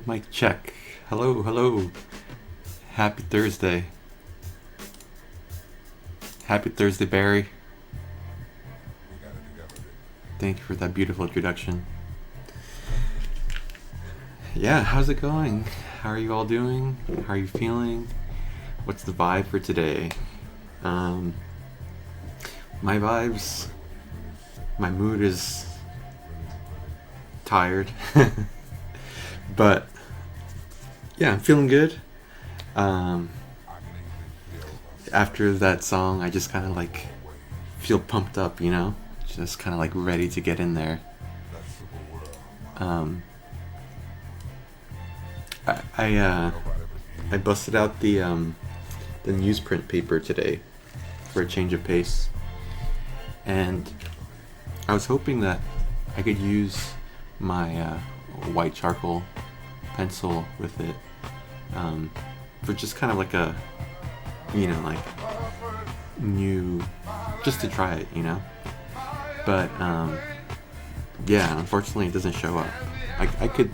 Mic check. Hello, hello. Happy Thursday. Happy Thursday, Barry. Thank you for that beautiful introduction. Yeah, how's it going? How are you all doing? How are you feeling? What's the vibe for today? My vibes, my mood is tired. But yeah, I'm feeling good. After that song, I just kind of like feel pumped up, you know? Just kind of like ready to get in there. I busted out the newsprint paper today for a change of pace, and I was hoping that I could use my white charcoal pencil with it for just kind of like a, you know, like new, just to try it, you know. But yeah, unfortunately it doesn't show up. I could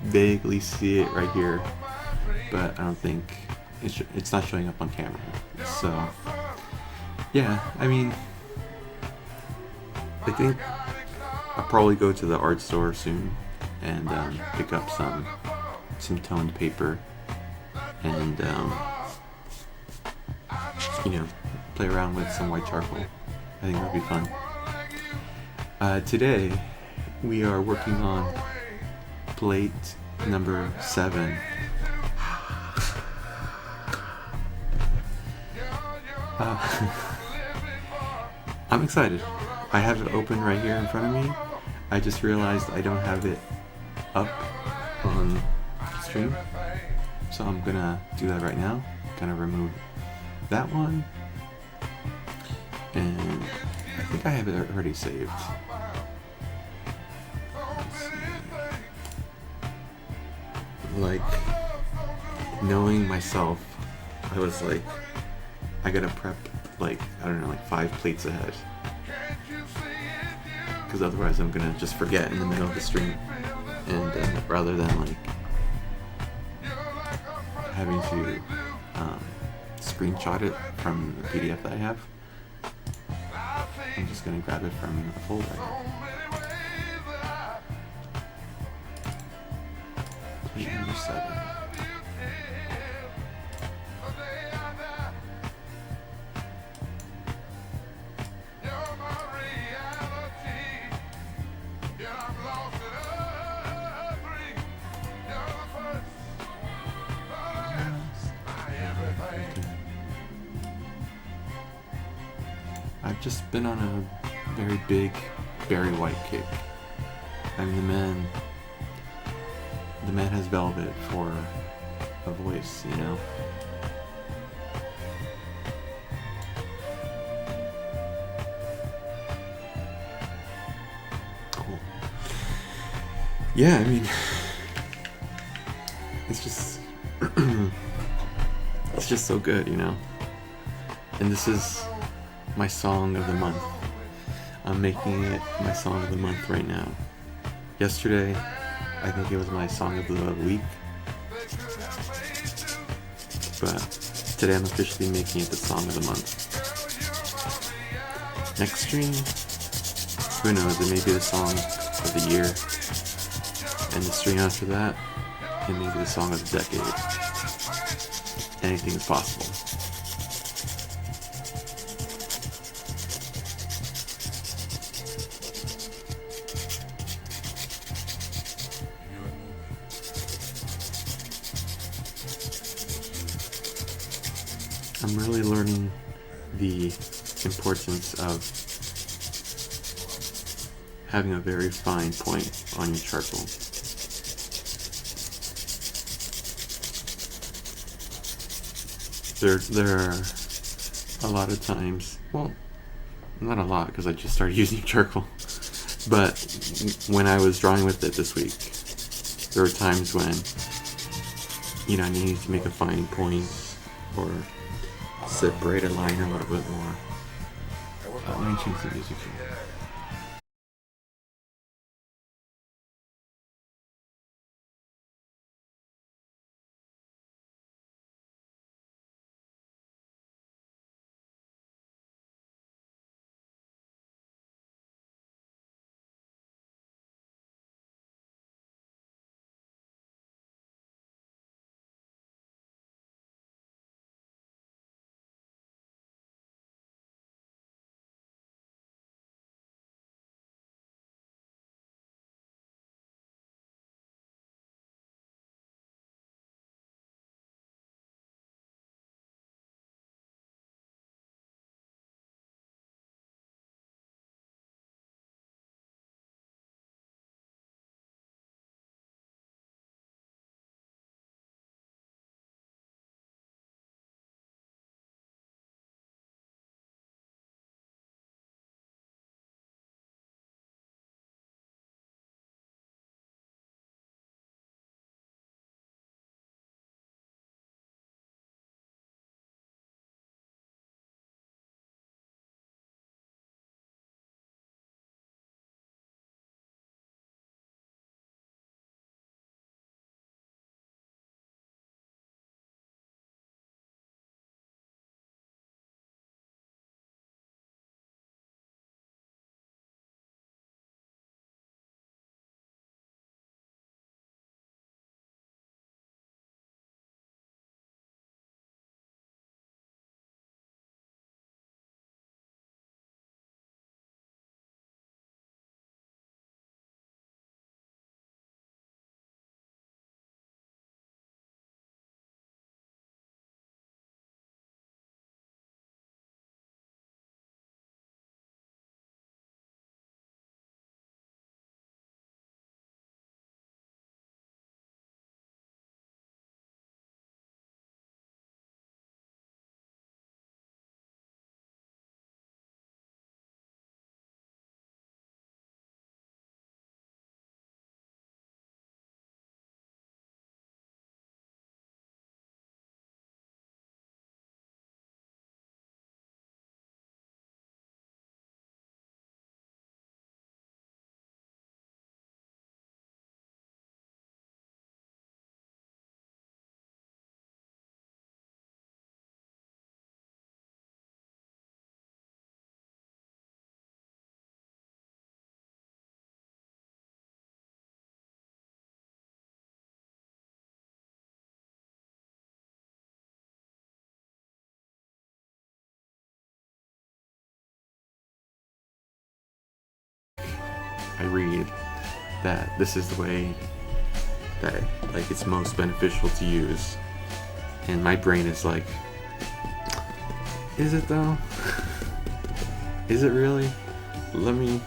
vaguely see it right here, but I don't think it's not showing up on camera. So yeah, I mean, I think I'll probably go to the art store soon and pick up some toned paper and you know, play around with some white charcoal. I think that'll be fun. Today we are working on plate number 7. I'm excited. I have it open right here in front of me. I just realized I don't have it up on stream, so I'm gonna do that right now. Gonna remove that one, and I think I have it already saved. Let's see. Like, knowing myself, I was like, I gotta prep like, I don't know, like 5 plates ahead, because otherwise I'm gonna just forget in the middle of the stream. And rather than like having to screenshot it from the PDF that I have, I'm just gonna grab it from a folder. Plate number 7. I've just been on a very big Barry White kick. I mean, the man has velvet for a voice, you know. Cool. Yeah, I mean, it's just it's just so good, you know. And this is my song of the month. I'm making it my song of the month right now. Yesterday, I think it was my song of the week, but today I'm officially making it the song of the month. Next stream, who knows, it may be the song of the year, and the stream after that, it may be the song of the decade. Anything is possible. I'm really learning the importance of having a very fine point on your charcoal. There are a lot of times, well, not a lot because I just started using charcoal, but when I was drawing with it this week, there were times when, I needed to make a fine point or separate a line a little bit more. Let me change the music here. I read that this is the way that it's most beneficial to use, and my brain is like, is it though? Is it really? Let me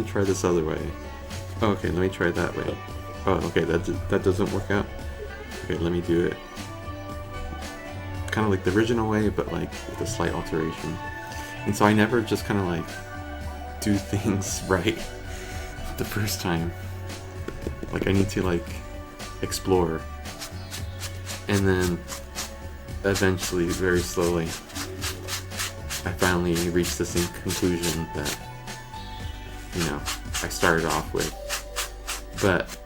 try this other way. Oh, okay, let me try it that way. Oh, okay, that doesn't work out. Okay, let me do it kind of like the original way, but like with a slight alteration. And so I never just kind of like do things right the first time. Like I need to like explore, and then eventually, very slowly, I finally reached the same conclusion that I started off with. But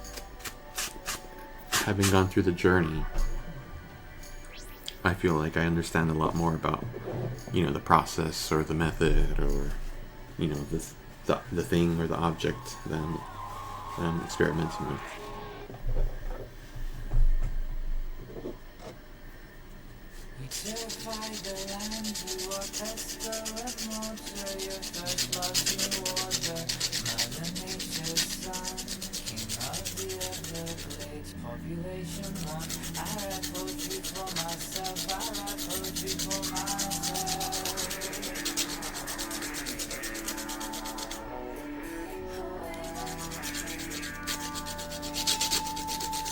having gone through the journey, I feel like I understand a lot more about the process or the method or the thing or the object that I'm experimenting with.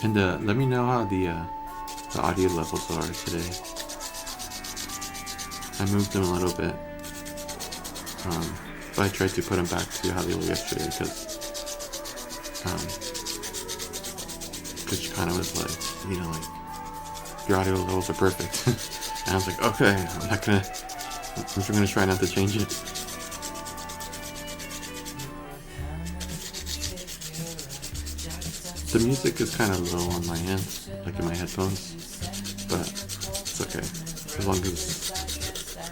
And let me know how the audio levels are today. I moved them a little bit, but I tried to put them back to how they were yesterday because she kind of was like, like, your audio levels are perfect. And I was like, okay, I'm just gonna try not to change it. The music is kind of low on my end, like in my headphones, but it's okay, as long as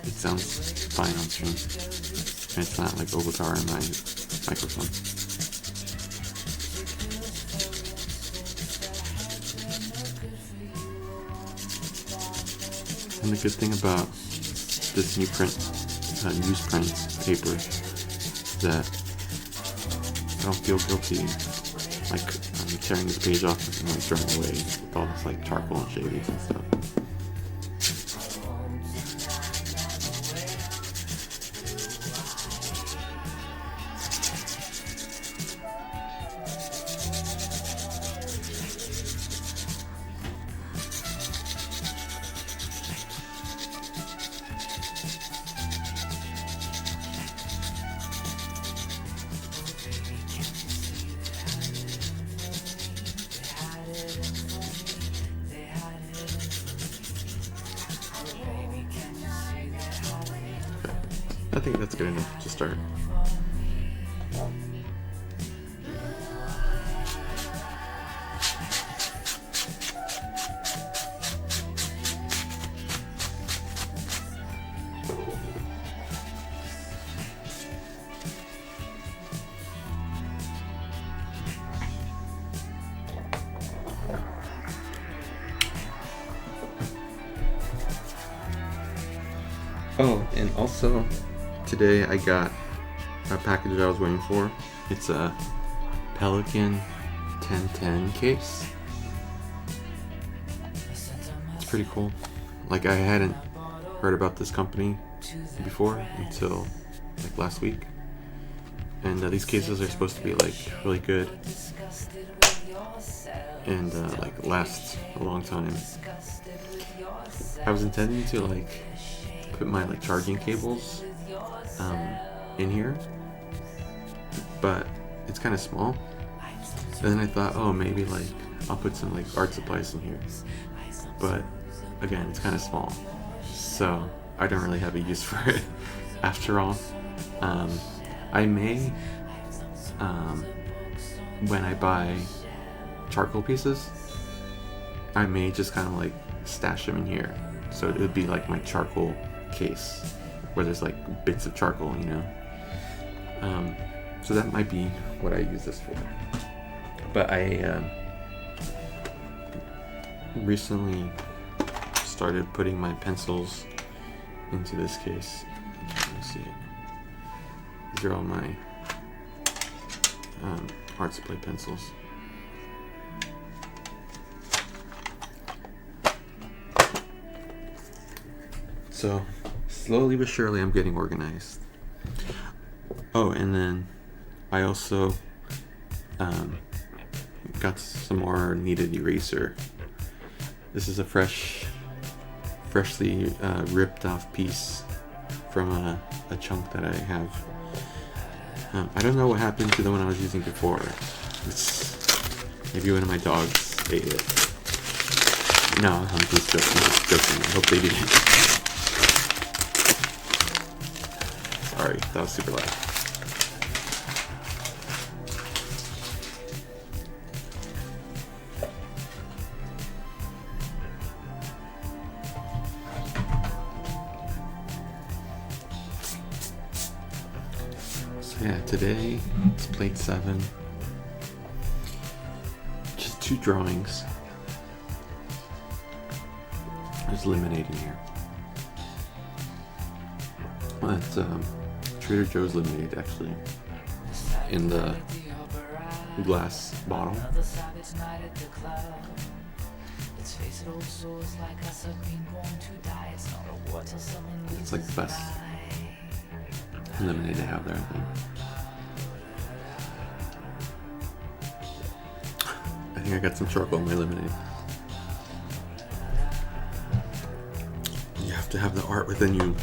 it sounds fine on stream, and it's not like overpowering my microphone. And the good thing about this newsprint paper is that I don't feel guilty like tearing this page off and like throwing away with all this like charcoal and shavings and stuff. I think that's good enough to start. Oh, and also today I got a package that I was waiting for. It's a Pelican 1010 case. It's pretty cool. Like, I hadn't heard about this company before until like last week. And these cases are supposed to be like really good and like last a long time. I was intending to like put my like charging cables in here, but it's kind of small. And then I thought, oh, maybe like I'll put some like art supplies in here, but again, it's kind of small, so I don't really have a use for it after all. I may when I buy charcoal pieces, I may just kind of like stash them in here, so it would be like my charcoal case where there's like bits of charcoal, so that might be what I use this for. But I recently started putting my pencils into this case. Let me see it. These are all my art supply pencils. So slowly but surely I'm getting organized. Oh, and then I also got some more kneaded eraser. This is a freshly ripped off piece from a chunk that I have. I don't know what happened to the one I was using before. Maybe one of my dogs ate it. No, I'm just joking. I hope they didn't. Sorry, that was super loud. So yeah, today it's plate 7. Just 2 drawings. There's lemonade in here. Well, that's Trader Joe's lemonade, actually, in the glass bottle. It's like the best lemonade they have there, I think. I think I got some charcoal in my lemonade. You have to have the art within you.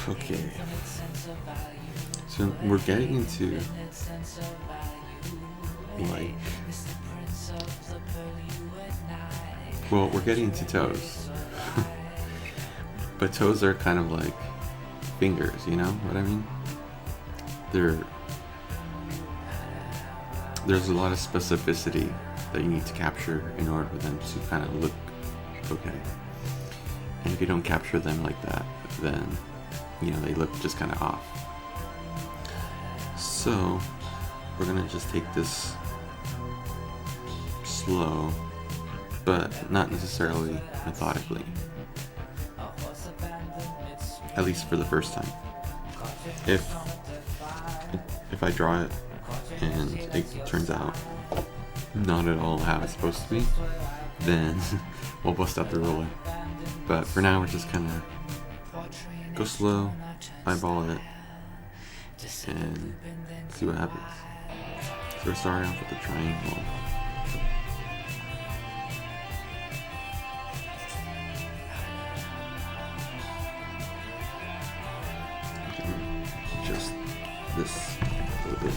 Okay. So we're getting into like, well, we're getting into toes. But toes are kind of like fingers, you know what I mean? There's a lot of specificity that you need to capture in order for them to kind of look okay. And if you don't capture them like that, then, you know, they look just kind of off. So we're gonna just take this slow, but not necessarily methodically. At least for the first time. If I draw it and it turns out not at all how it's supposed to be, then we'll bust out the ruler. But for now, we're just kind of go slow, eyeball it, and see what happens. So we're starting off with the triangle. Just this a little bit.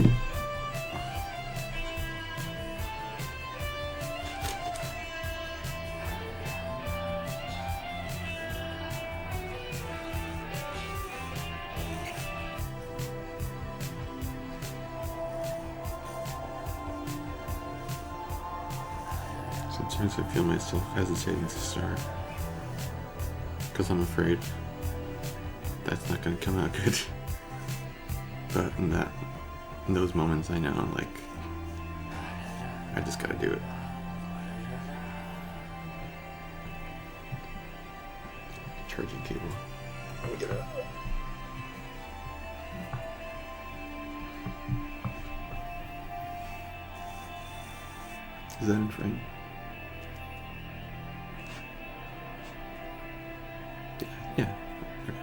Sometimes I feel myself hesitating to start because I'm afraid that's not going to come out good. But in those moments, I know, like, I just gotta do it. Charging cable. Let me get it. Is that in frame? Yeah. Okay.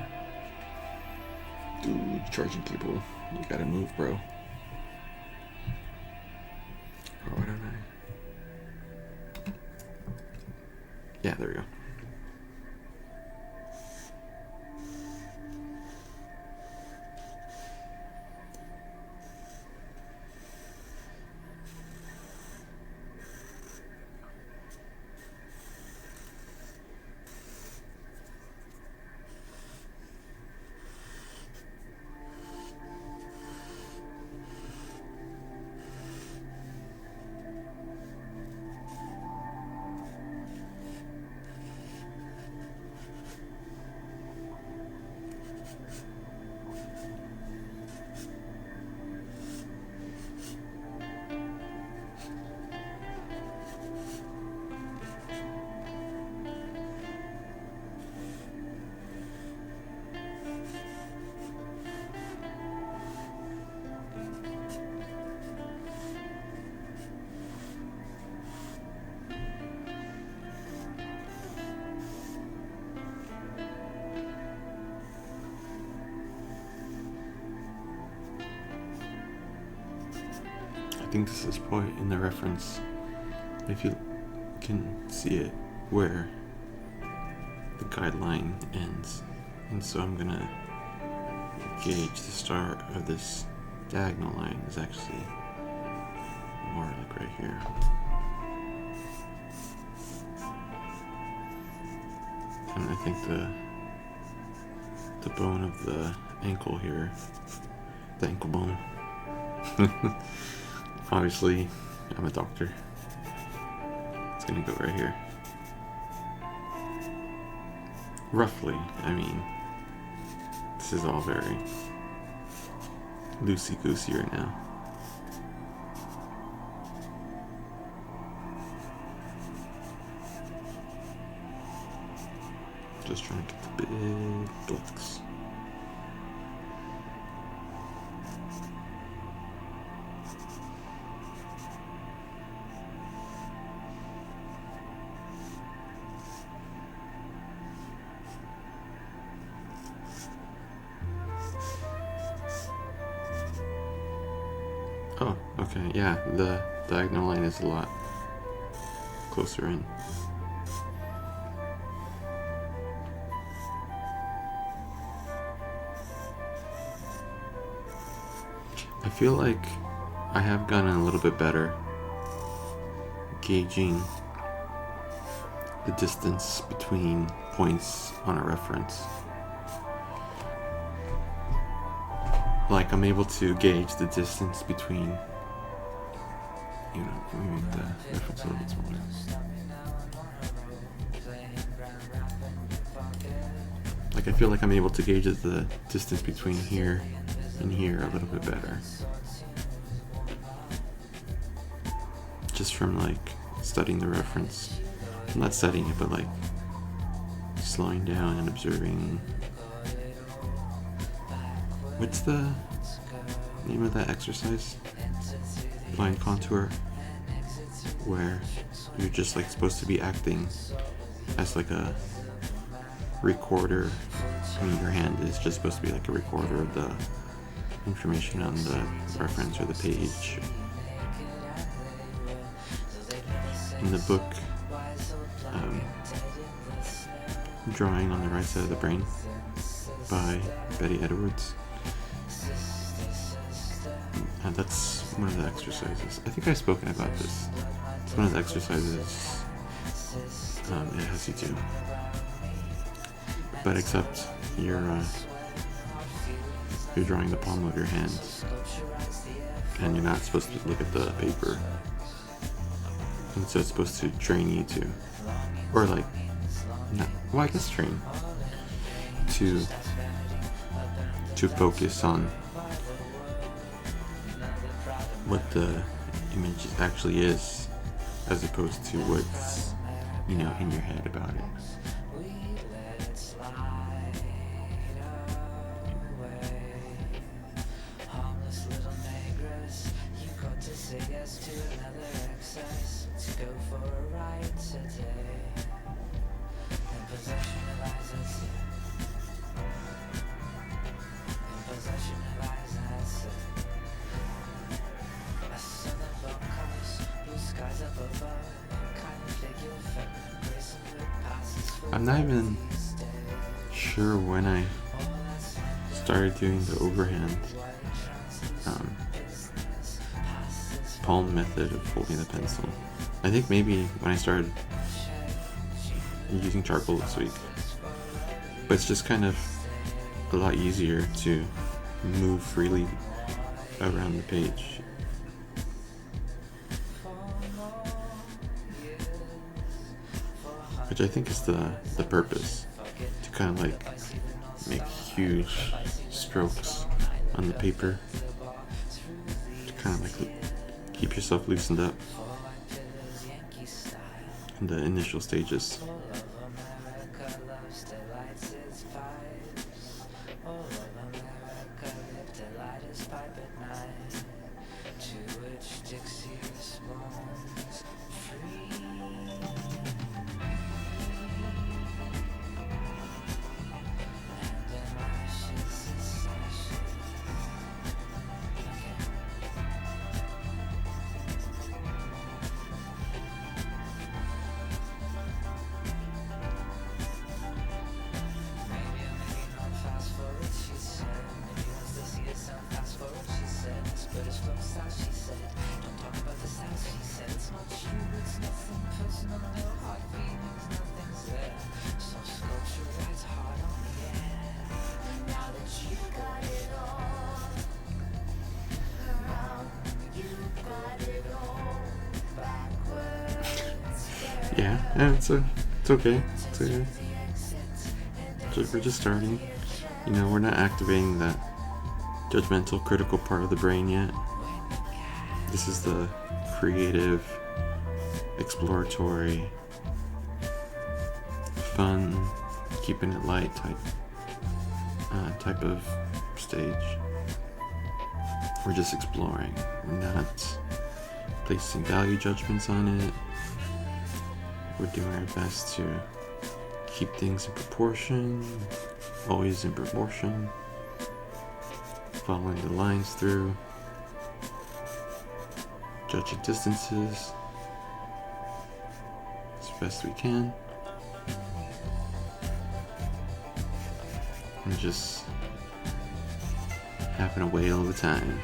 Dude, charging cable. You gotta move, bro. Or why don't I? Yeah, there we go. I think this is point in the reference, if you can see it, where the guideline ends. And so I'm gonna gauge the start of this diagonal line is actually more like right here. And I think the bone of the ankle here, the ankle bone, Obviously, I'm a doctor. It's gonna go right here. Roughly, I mean, this is all very loosey-goosey right now. Just trying to get the big blocks. Oh, okay, yeah, the diagonal line is a lot closer in. I feel like I have gotten a little bit better gauging the distance between points on a reference. Like, I'm able to gauge the distance between, you know, let me make the reference a little bit smaller. Like, I feel like I'm able to gauge the distance between here and here a little bit better. Just from, like, studying the reference. Not studying it, but, like, slowing down and observing. What's the name of that exercise? Line contour, where you're just like supposed to be acting as like a recorder. I mean, your hand is just supposed to be like a recorder of the information on the reference or the page. In the book, Drawing on the Right Side of the Brain by Betty Edwards. That's one of the exercises. I think I've spoken about this. It's one of the exercises it has you do. But except you're drawing the palm of your hand, and you're not supposed to look at the paper. And so it's supposed to train you to, or like, not, well, I guess train to focus on what the image actually is, as opposed to what's, you know, in your head about it. I'm not even sure when I started doing the overhand palm method of holding the pencil. I think maybe when I started using charcoal this week. But it's just kind of a lot easier to move freely around the page. Which I think is the purpose, to kind of like make huge strokes on the paper, to kind of like keep yourself loosened up in the initial stages. Yeah, it's okay. It's okay. We're just starting. We're not activating that judgmental, critical part of the brain yet. This is the creative, exploratory, fun, keeping it light type of stage. We're just exploring. We're not placing value judgments on it. We're doing our best to keep things in proportion, always in proportion, following the lines through, judging distances as best we can, and just having a whale of a time.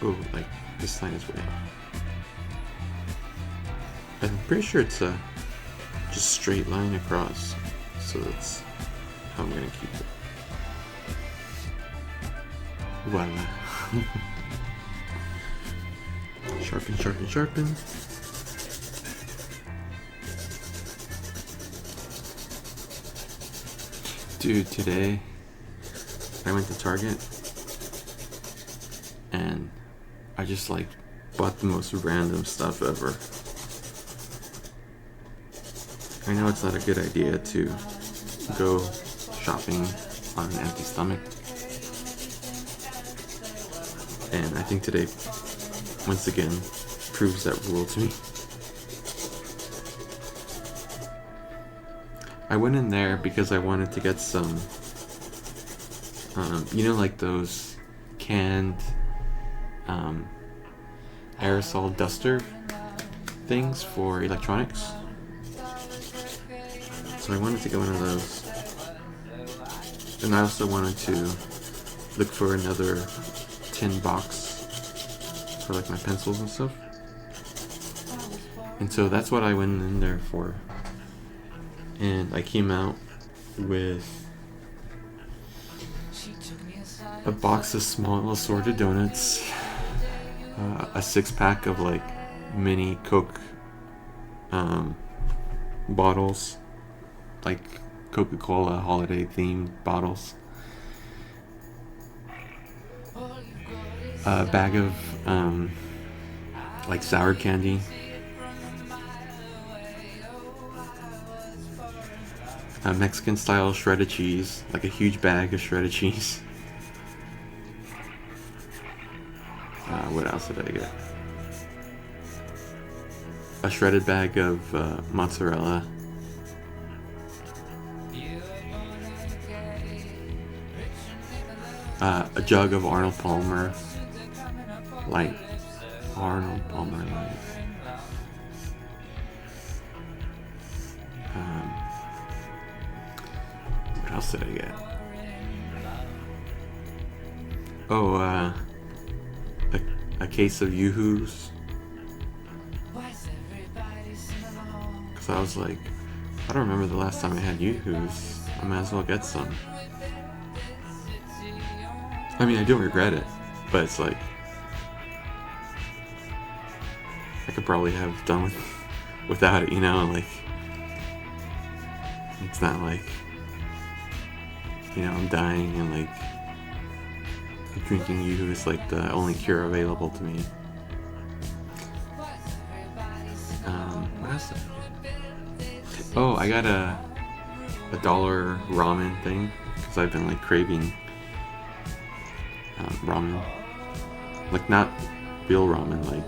Oh, like this line is way. I'm pretty sure it's a just straight line across, so that's how I'm gonna keep it. Voila. Sharpen, sharpen, sharpen. Dude, today I went to Target and I just bought the most random stuff ever. I know it's not a good idea to go shopping on an empty stomach. And I think today, once again, proves that rule to me. I went in there because I wanted to get some, like those canned aerosol duster things for electronics. So I wanted to get one of those. And I also wanted to look for another tin box for my pencils and stuff. And so that's what I went in there for. And I came out with a box of small assorted donuts, a 6-pack of mini Coke bottles, Coca-Cola holiday themed bottles, a bag of sour candy, a Mexican style shredded cheese, a huge bag of shredded cheese. What else did I get? A shredded bag of mozzarella. A jug of Arnold Palmer Light. Arnold Palmer Light. What else did I get? Oh, a case of Yoo-Hoos. Because I was I don't remember the last time I had Yoo-Hoos. I might as well get some. I mean, I don't regret it, but it's I could probably have done without it, it's not I'm dying and drinking Yoo-Hoo is the only cure available to me. What else did I get? Oh, I got a $1 ramen thing because I've been craving ramen, not real ramen,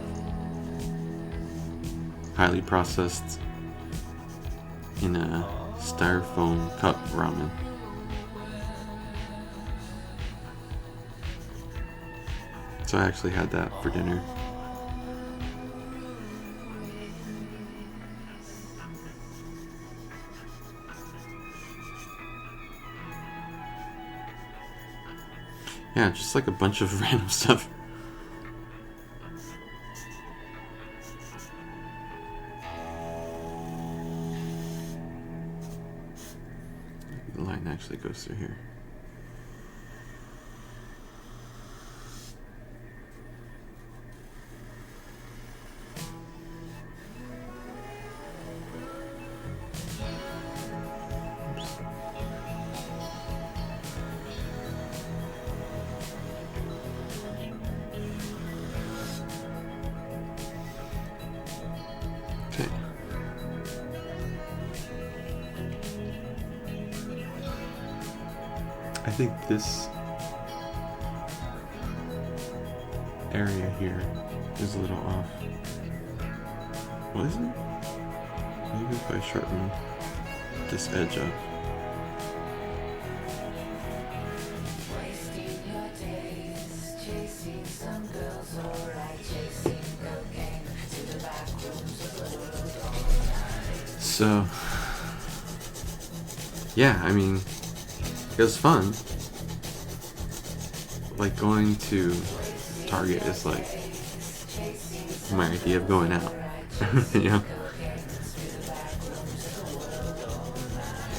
highly processed in a styrofoam cup ramen. So I actually had that for dinner. Yeah, just like a bunch of random stuff. The line actually goes through here. Okay. I think this area here is a little off. What is it? Maybe if I shorten this edge up. So, yeah, I mean, it was fun. Like, going to Target is like my idea of going out, you know?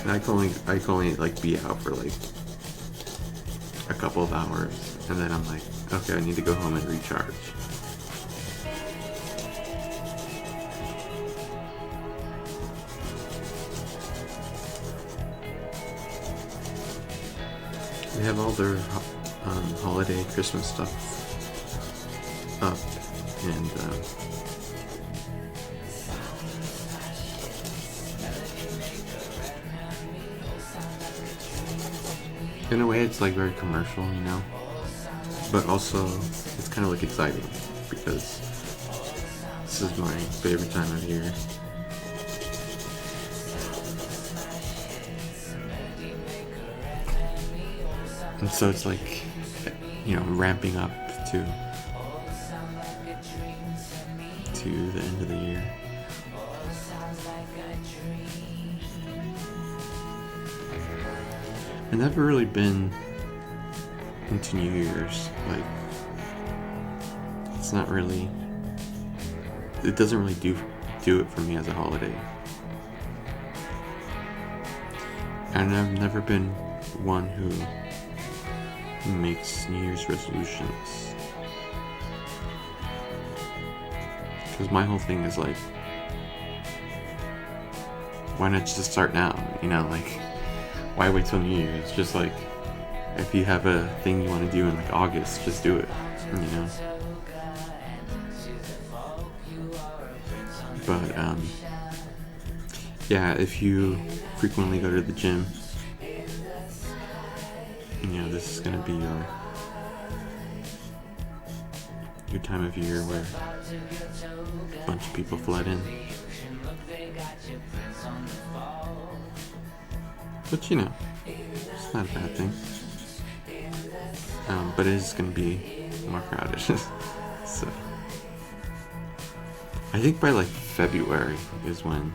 And I can only like be out for like a couple of hours, and then I'm like, okay, I need to go home and recharge. They have all their holiday Christmas stuff up, and in a way it's like very commercial, you know, but also it's kind of like exciting because this is my favorite time of year. And so it's like, you know, ramping up to the end of the year. I've never really been into New Year's. Like, it's not really, it doesn't really do it for me as a holiday. And I've never been one who makes New Year's resolutions, because my whole thing is like, why not just start now, you know? Like, why wait till New Year's? Just like, if you have a thing you want to do in like August, just do it, you know? But yeah, if you frequently go to the gym, you know, this is gonna be your time of year where a bunch of people flood in. But you know, it's not a bad thing. But it is gonna be more crowded. So I think by like February is when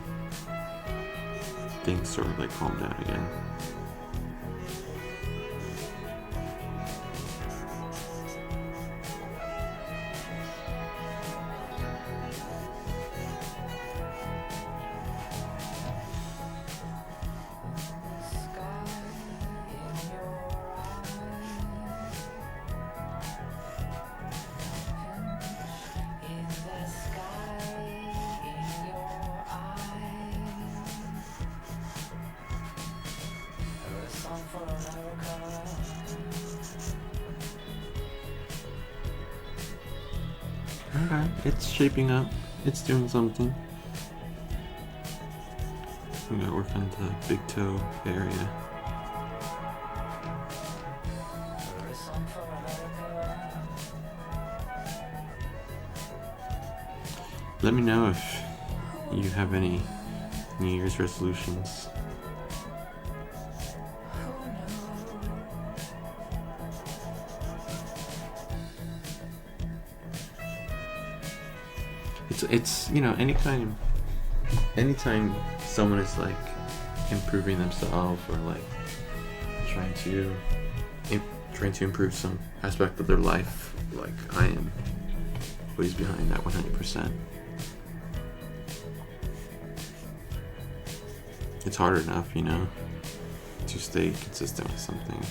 things sort of like calm down again. Alright, it's shaping up. It's doing something. I'm gonna work on the big toe area. Let me know if you have any New Year's resolutions. It's you know, anytime someone is like improving themselves or like trying trying to improve some aspect of their life, like I am always behind that 100%. It's hard enough, to stay consistent with something.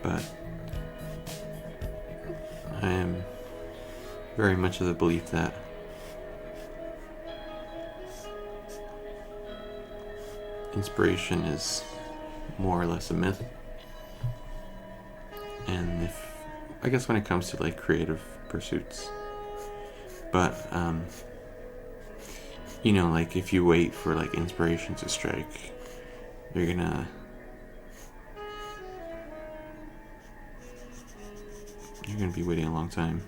But I am very much of the belief that inspiration is more or less a myth. And I guess when it comes to like creative pursuits, but like if you wait for like inspiration to strike, you're gonna be waiting a long time.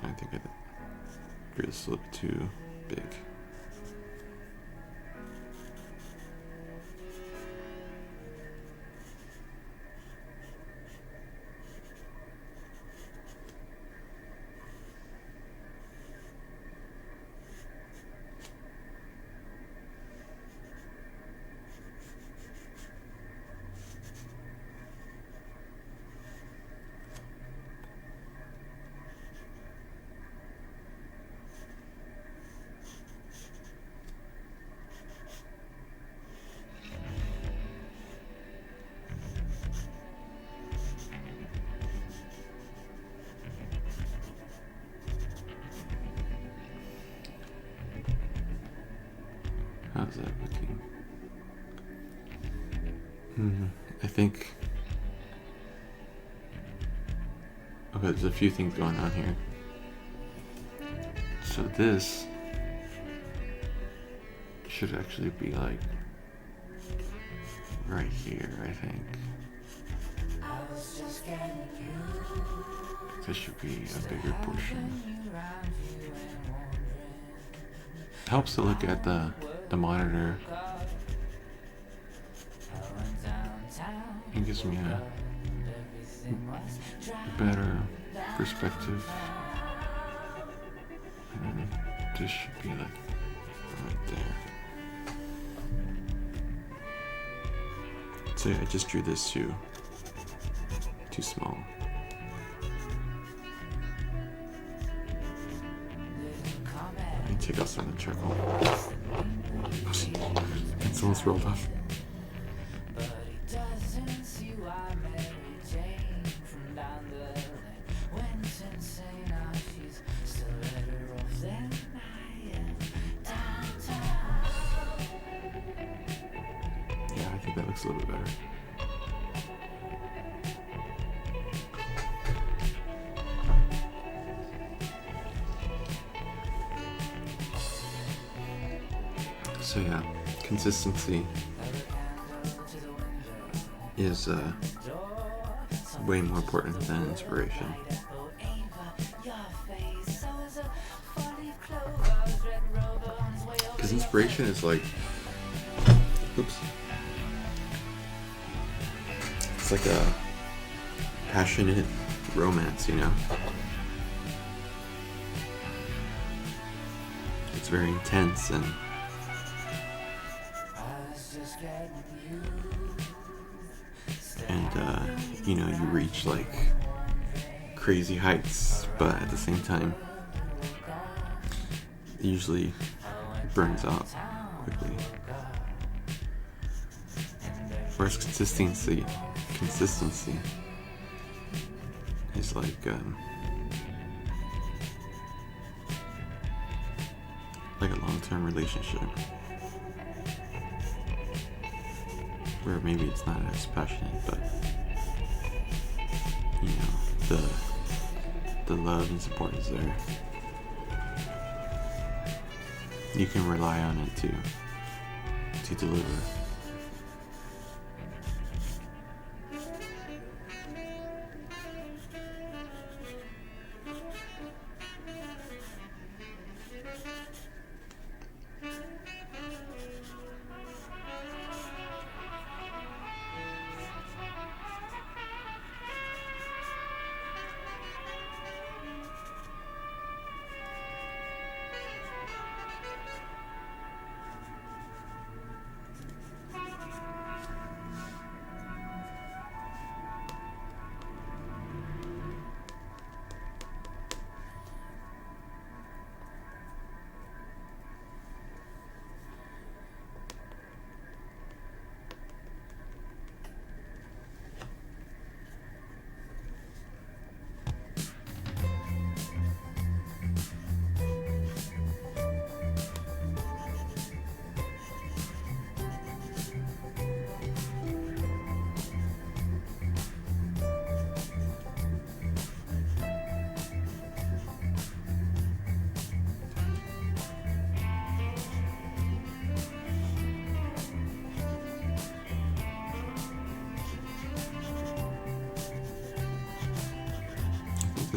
I think I drew this a little too big. How's that looking? I think... Okay, there's a few things going on here. So this should actually be like right here, I think. This should be a bigger portion. Helps to look at the monitor. It gives me a better perspective. And then this should be like right there. So yeah, I just drew this too small. Let me take out some of the charcoal. It's almost rolled off. Yeah, I think that looks a little bit better. So yeah, consistency is way more important than inspiration. Because inspiration is like, it's like a passionate romance, It's very intense and you reach like crazy heights, but at the same time it usually burns out quickly. Whereas consistency is like a long-term relationship where maybe it's not as passionate, but the love and support is there. You can rely on it to deliver.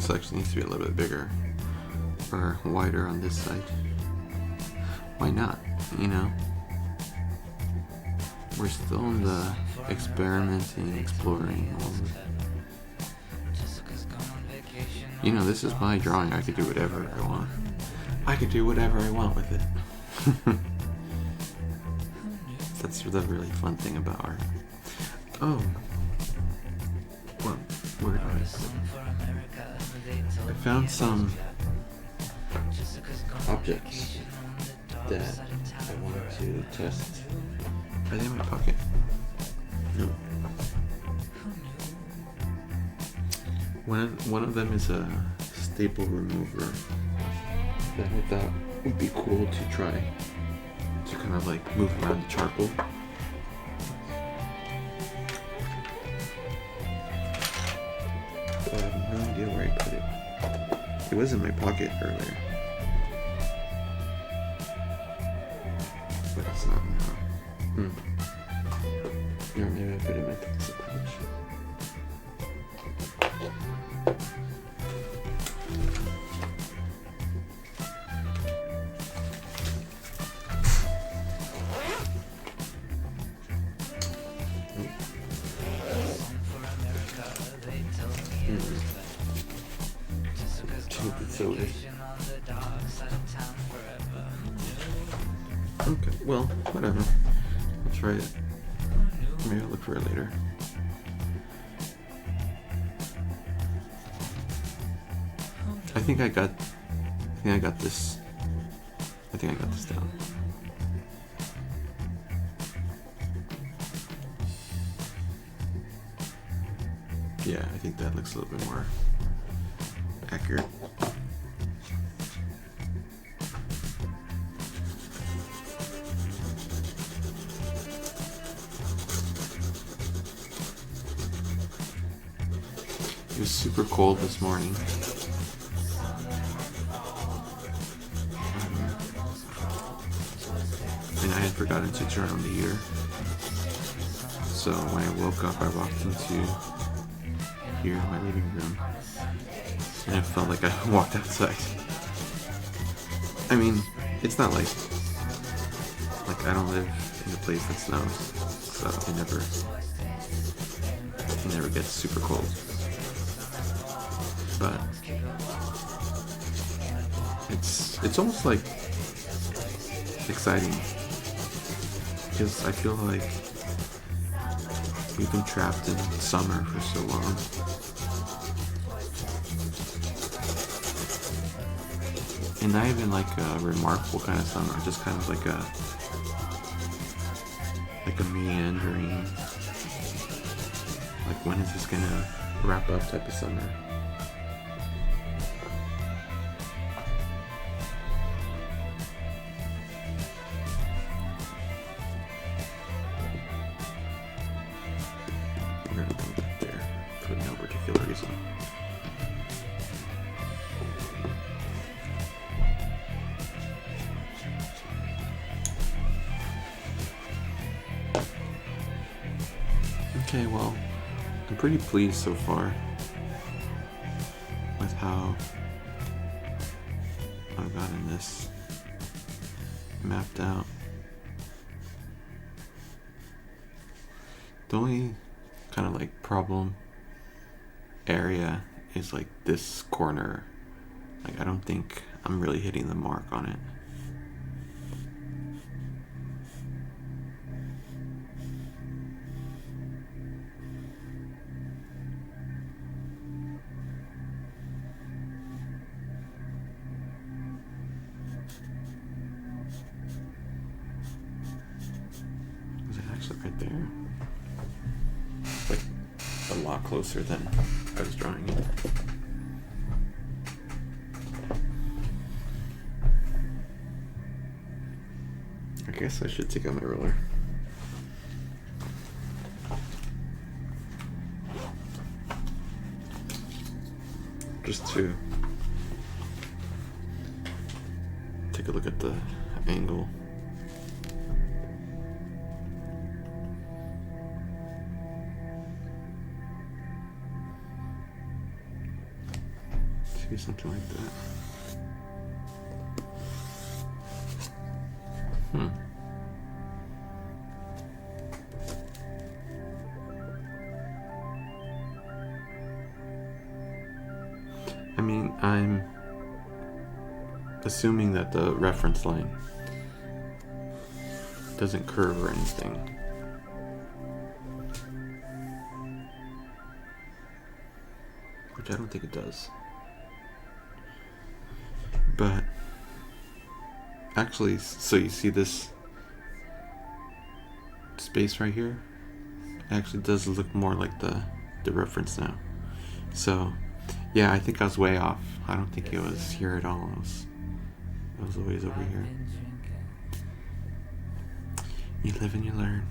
this actually needs to be a little bit bigger or wider on this side. Why not? You know? We're still in the experimenting, exploring. You know, this is my drawing. I could do whatever I want. I could do whatever I want with it. That's the really fun thing about art. Oh. Well, where did I put it? I found some objects that I wanted to test. Are they in my pocket? No. One of them is a staple remover that I thought would be cool to try to kind of like move around the charcoal. But I have no idea where I put it. It was in my pocket earlier, but it's not now. Or maybe I put it in my pencil pouch. Okay, well, whatever. I'll try it. Maybe I'll look for it later. I think I got this. I think I got this down. Yeah, I think that looks a little bit more accurate. It was super cold this morning. And I had forgotten to turn on the heater. So when I woke up, I walked into here in my living room. And I felt like I walked outside. I mean, it's not like I don't live in a place that snows. So it never gets super cold. But it's almost like exciting because I feel like we've been trapped in summer for so long. And not even like a remarkable kind of summer, just kind of like a meandering, like when is this gonna wrap up type of summer. We're gonna put that there for no particular reason. Okay, well, I'm pretty pleased so far with how I've gotten this mapped out. The only kind of like problem area is like this corner. Like I don't think I'm really hitting the mark on it. Is it actually right there? It's like a lot closer than I was drawing it. I guess I should take out my ruler. Just to take a look at the angle. Maybe something like that. I mean, I'm assuming that the reference line doesn't curve or anything. Which I don't think it does. But actually, so you see this space right here? It actually does look more like the reference now. So yeah, I think I was way off. I don't think it was here at all. It was always over here. You live and you learn.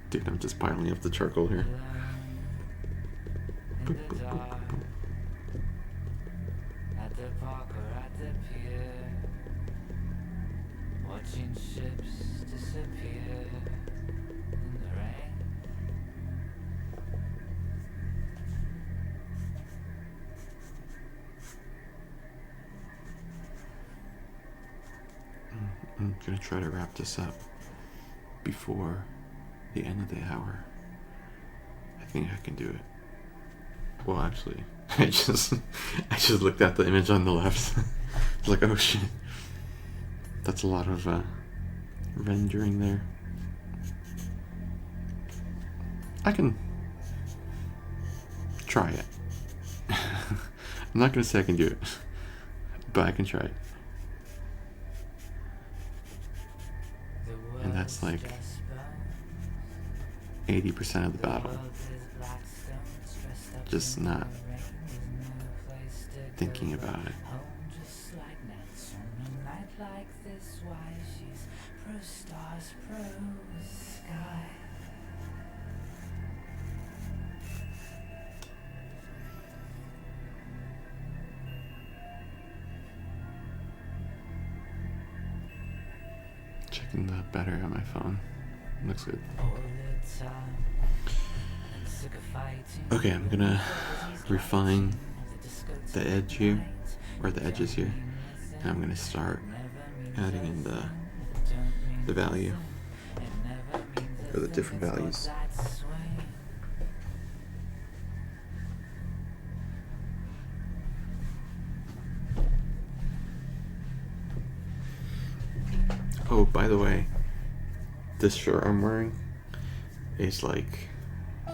Dude, I'm just piling up the charcoal here. Boop, boop, boop, boop, boop. At the park or at the pier, watching ships disappear in the rain. I'm gonna try to wrap this up before the end of the hour. I think I can do it. Well, actually, I just looked at the image on the left. It's like, oh shit, that's a lot of rendering there. I can try it. I'm not gonna say I can do it, but I can try it. And that's like 80% of the battle. Just not thinking about it. Checking the battery on my phone. Looks good. Okay, I'm gonna refine the edge here, or the edges here, and I'm gonna start adding in the value, or the different values. Oh, by the way, this shirt I'm wearing is like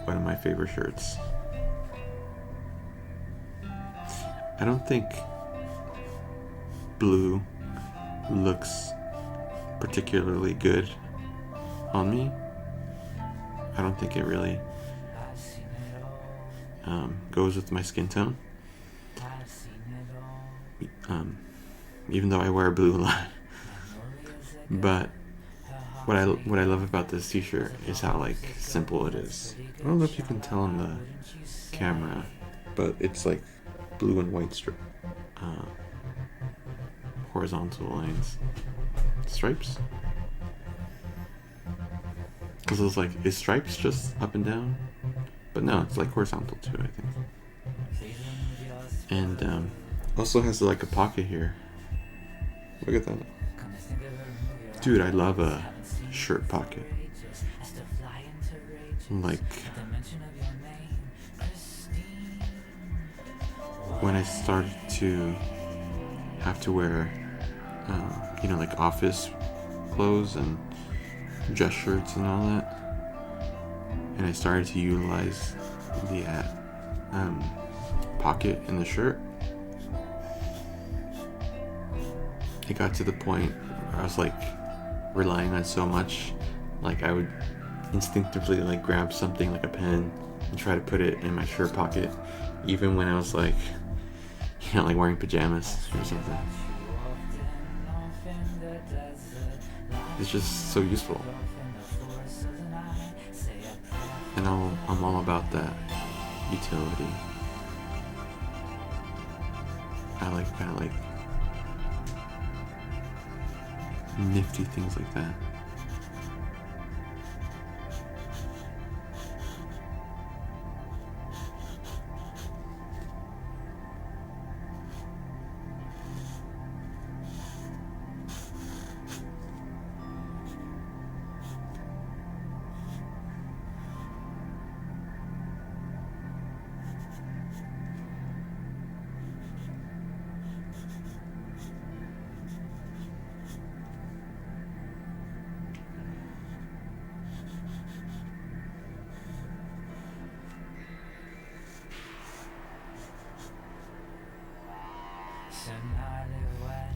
one of my favorite shirts. I don't think blue looks particularly good on me. I don't think it really goes with my skin tone. Even though I wear blue a lot. But what I love about this t-shirt is how like simple it is. I don't know if you can tell on the camera, but it's like blue and white horizontal lines, stripes. Because I was like, is stripes just up and down? But no, it's like horizontal too, I think. And also has like a pocket here. Look at that. Dude, I love a shirt pocket. Like when I started to have to wear, like office clothes and dress shirts and all that, and I started to utilize the pocket in the shirt, it got to the point where I was like relying on so much, like I would instinctively like grab something like a pen and try to put it in my shirt pocket, even when I was like, like wearing pajamas or something. It's just so useful, and I'm all about that utility. I kind of like nifty things like that.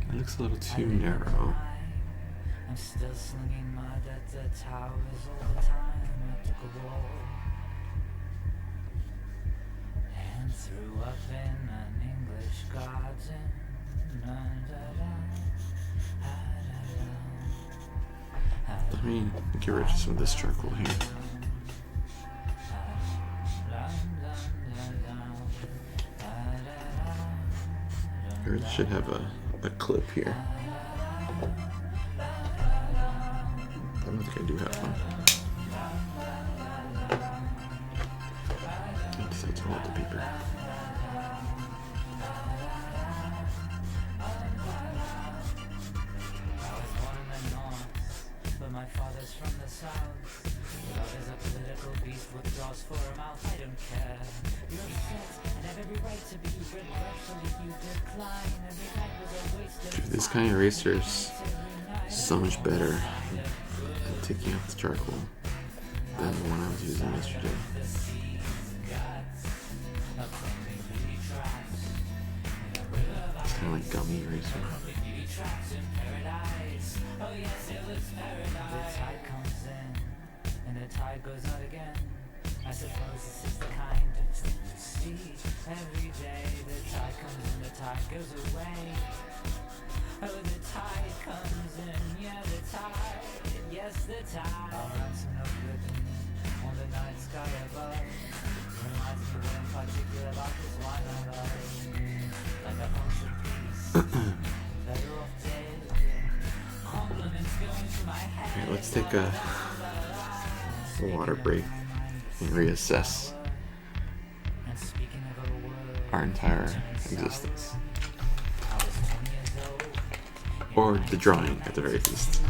It looks a little too narrow. I'm still slinging mud at the towers all the time. I took a wall and threw up in an English garden. Let me get rid of some of this charcoal here. I really should have a clip here. I don't think I do have one. I decided to hold the paper. My father's from the south. Love is a political beast with jaws for a mouth. I don't care. You're upset and have every right to be regretfully you decline. Every night was a waste of This kind of eraser is so much better at taking off the charcoal than the one I was using yesterday. It's kind of like gummy eraser. Oh yes, it was paradise. The tide comes in and the tide goes out again. I suppose this is the kind of thing you see every day. The tide comes in, the tide goes away. Oh, the tide comes in, yeah, the tide, yes, the tide. I'll ransom no good on the night sky above. Reminds me in particular about this wine I love. Like a bunch of peace, better off dead. Alright, let's take a water break and reassess our entire existence. Or the drawing, at the very least.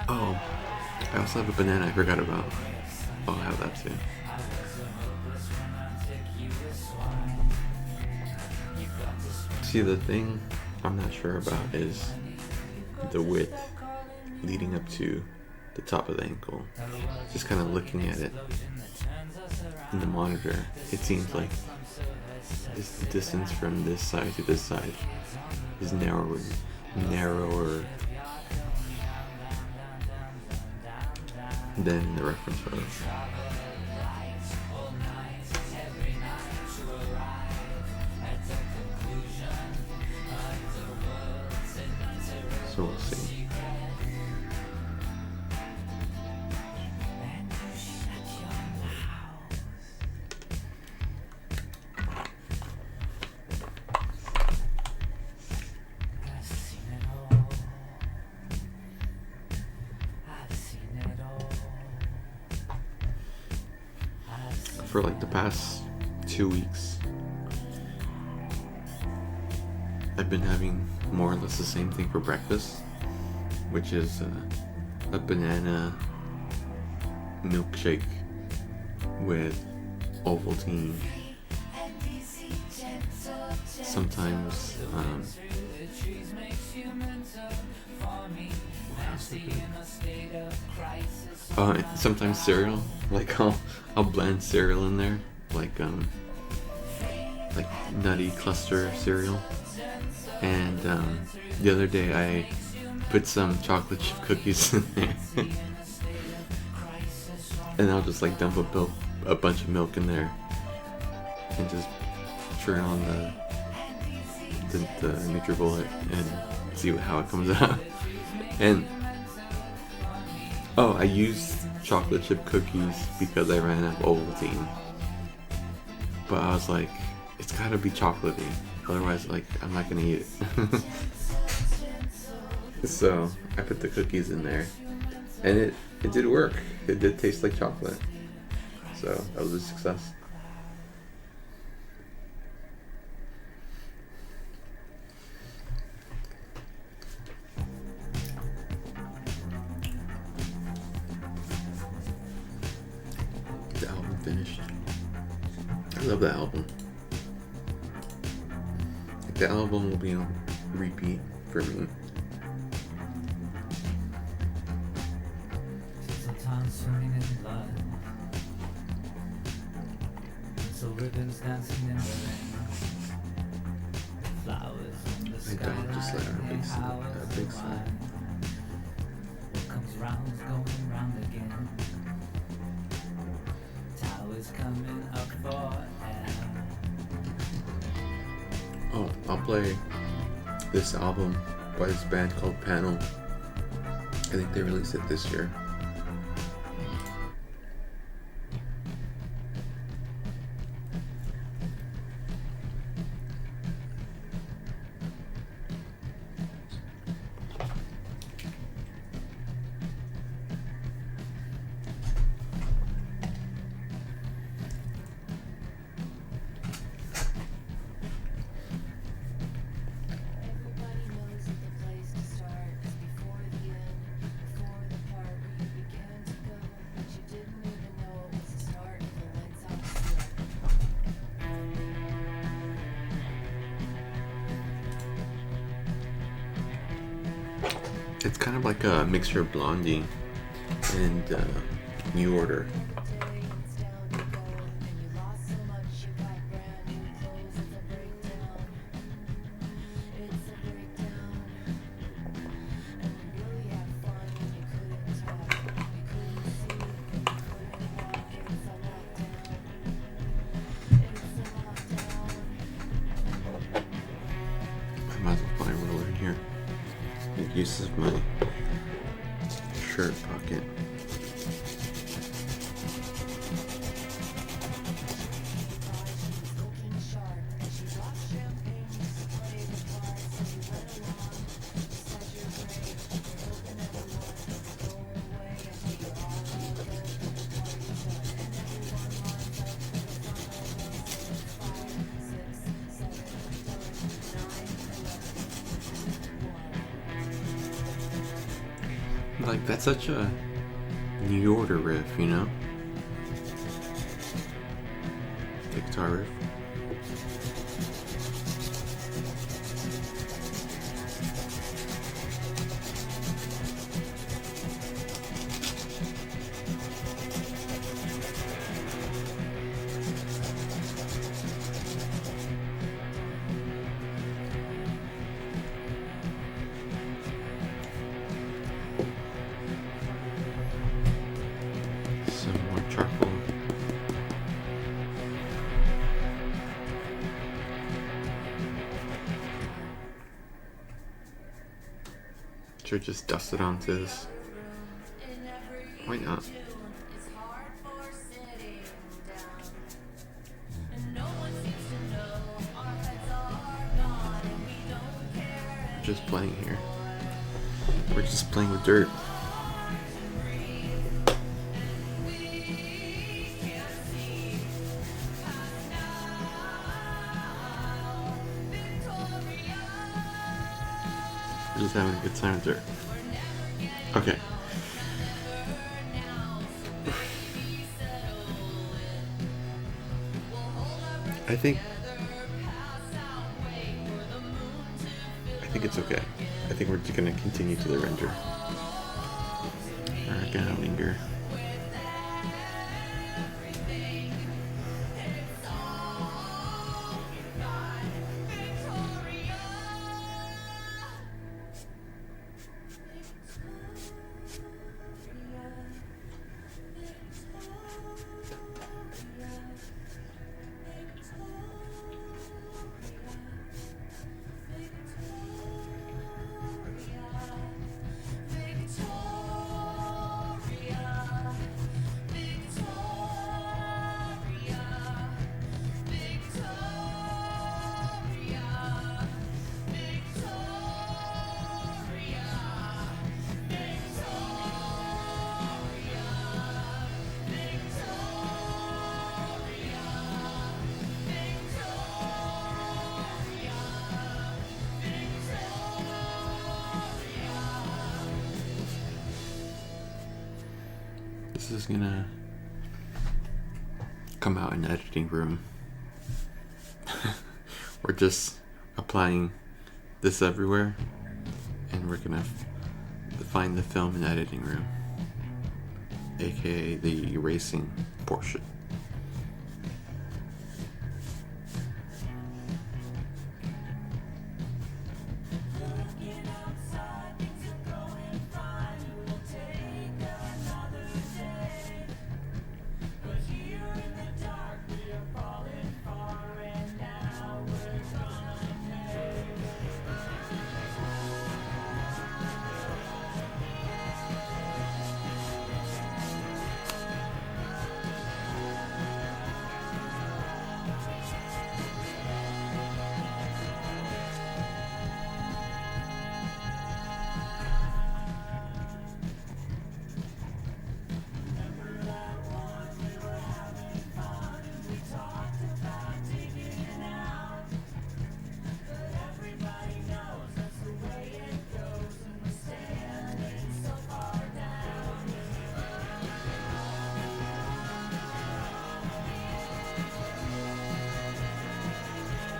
Oh, I also have a banana I forgot about. I'll have that too. See, the thing I'm not sure about is the width leading up to the top of the ankle. Just kind of looking at it in the monitor, it seems like this distance from this side to this side is narrower than in the reference photo. So we'll see. For like the past 2 weeks, I've been having more or less the same thing for breakfast, which is a banana milkshake with Ovaltine. Sometimes sometimes cereal. Like I'll blend cereal in there, like nutty cluster cereal. And the other day I put some chocolate chip cookies in there, and I'll just like dump a bunch of milk in there, and just turn on the NutriBullet and see how it comes out. And I used chocolate chip cookies because I ran out of Ovaltine, but I was like, it's gotta be chocolatey. Otherwise, like, I'm not gonna eat it. So I put the cookies in there, and it did work. It did taste like chocolate. So that was a success. The album finished. I love that album. Like, the album will be on repeat for me. Sometimes swimming in blood. So ribbons dancing in the rain. Flowers in the I sky. don't just let our big sigh. What comes round is going round again. Towers coming up for air. Oh, I'll play this album by this band called Panel. I think they released it this year. Everybody knows that the place to start is before the end, before the part where you began to go, but you didn't even know it was the start of the lights out stare. It's kind of like a mixture of Blondie and New Order. Day it's down you go, and you lost so much you got brand new clothes. It's a breakdown. It's a breakdown. And we really had fun when you couldn't talk, you couldn't see, you couldn't walk. It's a lockdown. It's a lockdown. I might as well put my ruler in here. Make use of my shirt pocket. Looking sharp, and she brought champagne just to play the part. So you went along, said you're great, you're hoping everyone will go away until you're all good, and the party's done, and everyone lines up for the final run. So it's 5, 6, 7, 8, 9, 11, 1. Like, that's such a New Order riff, you know? The guitar riff. Some more charcoal. Should just dust it onto this. Why not? We're just playing here. We're just playing with dirt. We're just having a good time with dirt. Okay. I think it's okay. I think we're just gonna continue to the render. We're not gonna linger. This is gonna come out in the editing room. We're just applying this everywhere, and we're gonna find the film and editing room, aka the erasing portion.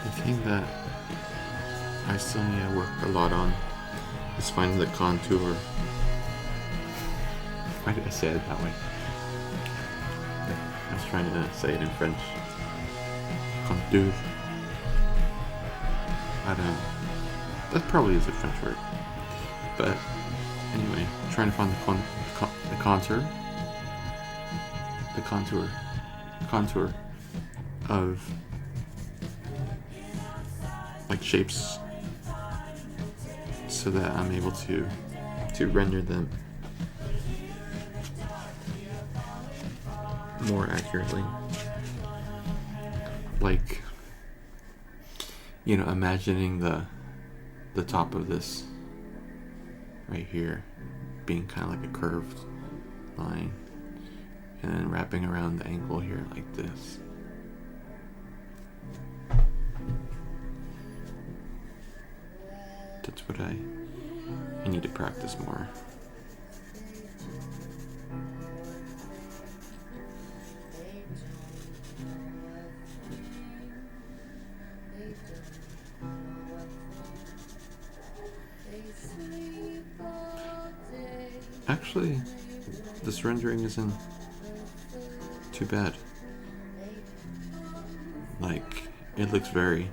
The thing that I still need to work a lot on is finding the contour. Why did I say it that way? I was trying to say it in French. Contour. I don't know. That probably is a French word. But anyway, trying to find the contour of like shapes, so that I'm able to render them more accurately. Like, imagining the top of this right here being kind of like a curved line, and then wrapping around the angle here like this. That's what I need to practice more. Actually, this rendering isn't too bad. Like, it looks very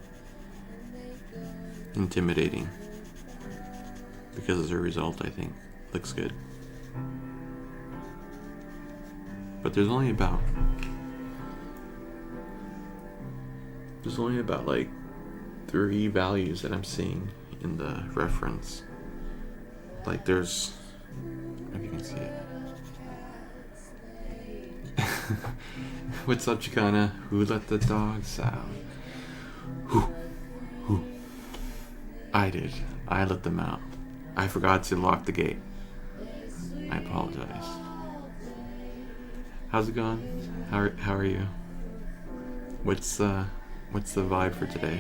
intimidating. Because as a result, I think looks good. But there's only about like 3 values that I'm seeing in the reference. Like, there's, if you can see it. What's up, Chicana? Who let the dogs out? Who? I did. I let them out. I forgot to lock the gate. I apologize. How's it going? How are you? What's the vibe for today?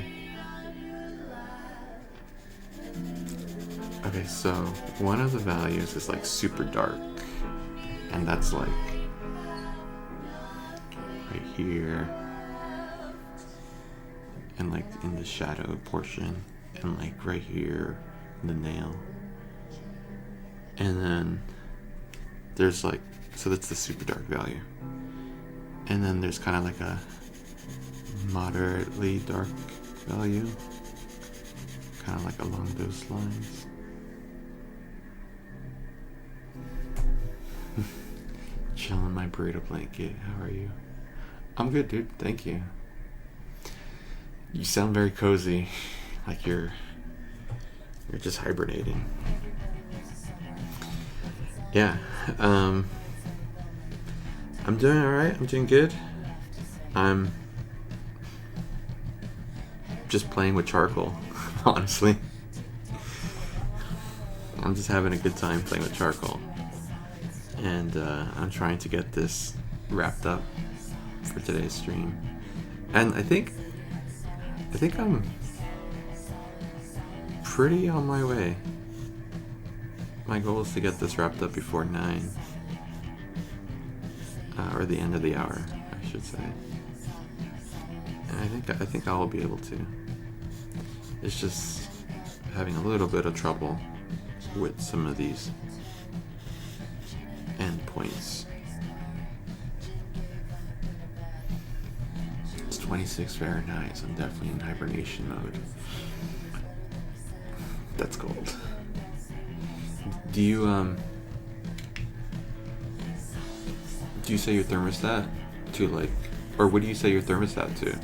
Okay, so one of the values is like super dark, and that's like right here, and like in the shadow portion, and like right here in the nail. And then there's like, so that's the super dark value. And then there's kind of like a moderately dark value, kind of like along those lines. Chilling in my burrito blanket. How are you? I'm good, dude. Thank you. You sound very cozy, like you're just hibernating. Yeah, I'm doing alright, I'm doing good. I'm just playing with charcoal, honestly. I'm just having a good time playing with charcoal. And I'm trying to get this wrapped up for today's stream. And I think I'm pretty on my way. My goal is to get this wrapped up before 9. or the end of the hour, I should say. And I think I'll be able to. It's just having a little bit of trouble with some of these endpoints. It's 26 Fahrenheit, so I'm definitely in hibernation mode. That's cold. Do you set your thermostat to like, or what do you set your thermostat to?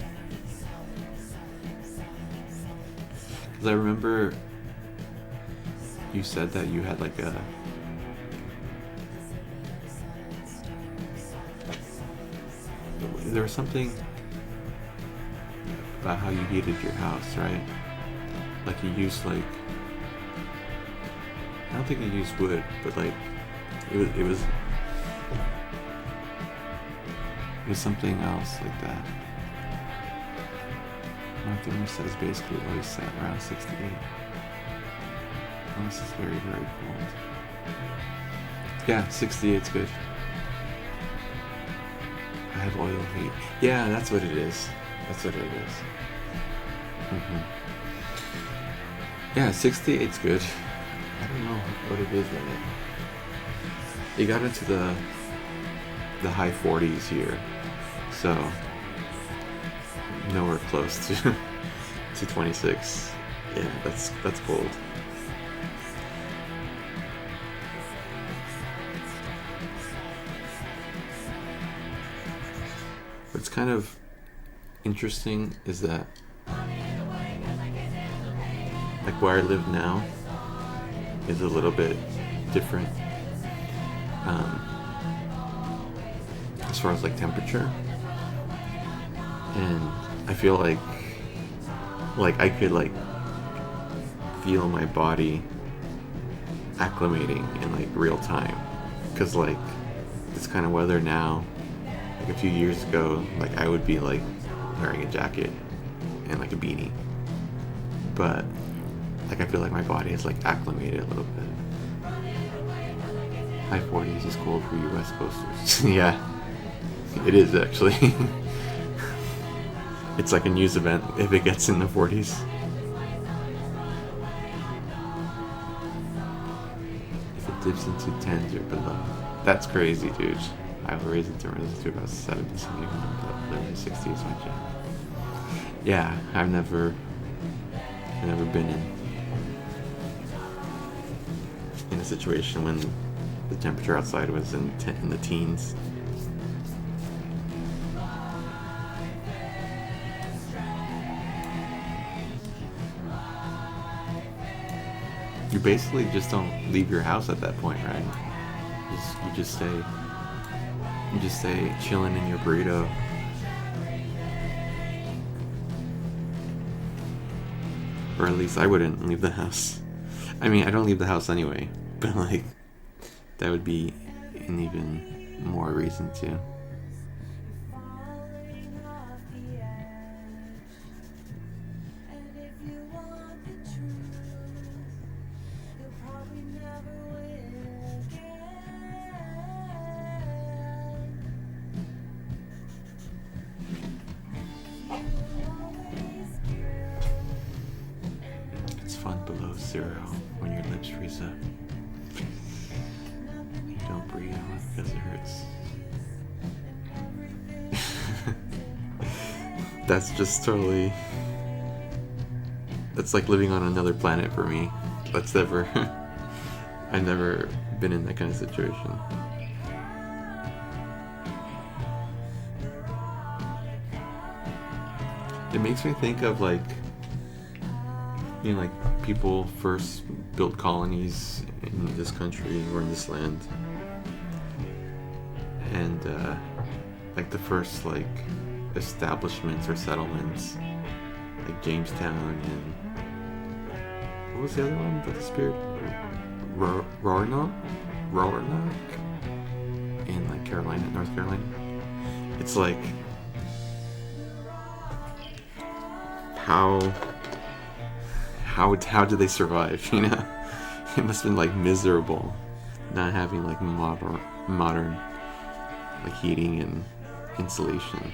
Because I remember you said that you had like there was something about how you heated your house, right? Like you used like, I don't think you used wood, but like it was something else like that. My thermostat is basically always set around 68. Unless it's very, very cold. Yeah, 68's good. I have oil heat. Yeah, that's what it is. That's what it is. Yeah, 68's good. I don't know what it is right now. It got into the high 40s here, so nowhere close to 26. Yeah, that's cold. What's kind of interesting is that like where I live now is a little bit different as far as like temperature, and I feel like I could like feel my body acclimating in like real time, because like this kind of weather now, like a few years ago, like I would be like wearing a jacket and like a beanie, but like I feel like my body is like acclimated a little bit. High 40s is cold for you West Coasters. Yeah, it is actually. It's like a news event if it gets in the 40s. If it dips into 10s or below. That's crazy, dude. I will raise the thermostat to about 70, 71, but literally 60 is my jam. Yeah, I've never been in a situation when the temperature outside was in the teens. You basically just don't leave your house at that point, right? You just stay chilling in your burrito. Or at least I wouldn't leave the house. I mean, I don't leave the house anyway, but like that would be an even more reason to. It's fun below zero when your lips freeze up. You don't breathe because it hurts. That's just totally. That's like living on another planet for me. That's never. I've never been in that kind of situation. It makes me think of like, you know, like people first built colonies in this country or in this land, and like the first like establishments or settlements, like Jamestown and what was the other one that disappeared? Roanoke in like Carolina, North Carolina. It's like how do they survive, you know? It must have been like miserable not having like modern like heating and insulation.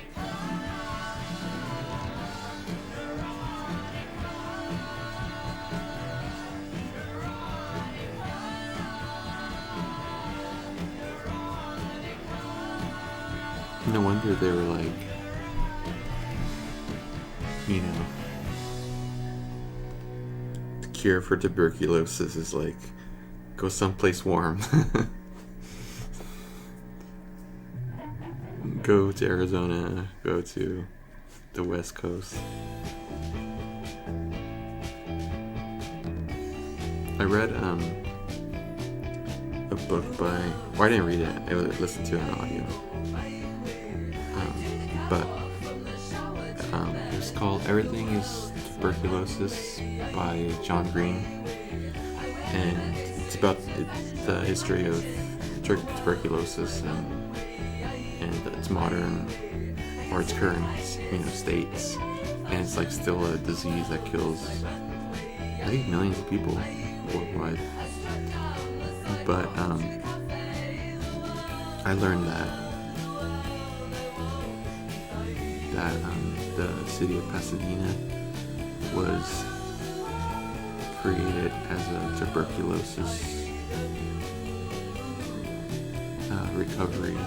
No wonder they were like, you know, the cure for tuberculosis is like, go someplace warm. Go to Arizona, go to the West Coast. I read a book by, well, I didn't read it, I listened to it on audio. But it was called Everything is Tuberculosis by John Green. And it's about the history of tuberculosis and its modern, or its current, states. And it's like still a disease that kills, I think, millions of people worldwide. But I learned that the city of Pasadena was created as a tuberculosis recovery.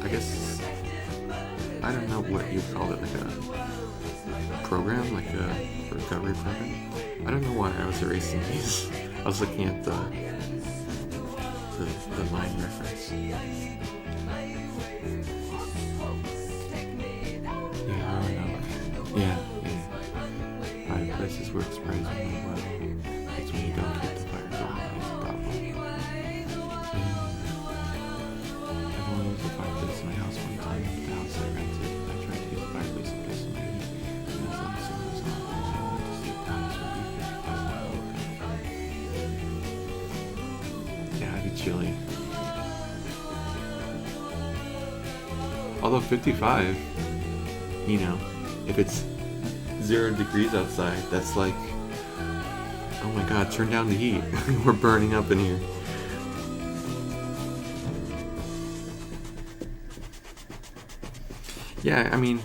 I guess, I don't know what you'd call it, like a program, like a recovery program. I don't know why I was erasing these. I was looking at the line reference. Yeah, I don't know. Yeah. Fireplaces work surprisingly well. It's when you don't keep the fire going that's a problem. I've only used a fireplace in my house one time. The house I rented, I tried to use a fireplace in place of my heat. And as long as it was on, I wanted to sleep down. This would be 50,000. Yeah, it'd be chilly. Although 55, if it's 0 degrees outside, that's like, oh my god, turn down the heat. We're burning up in here. Yeah, I mean,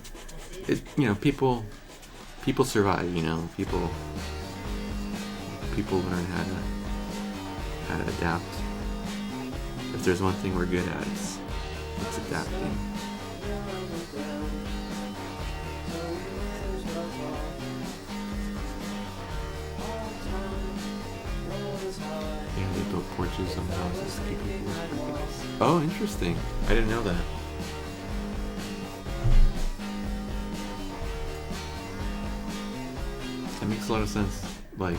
people survive, people learn how to adapt. If there's one thing we're good at, it's adapting. Yeah, they built porches on houses to keep people away. Oh, interesting. I didn't know that. That makes a lot of sense. Like,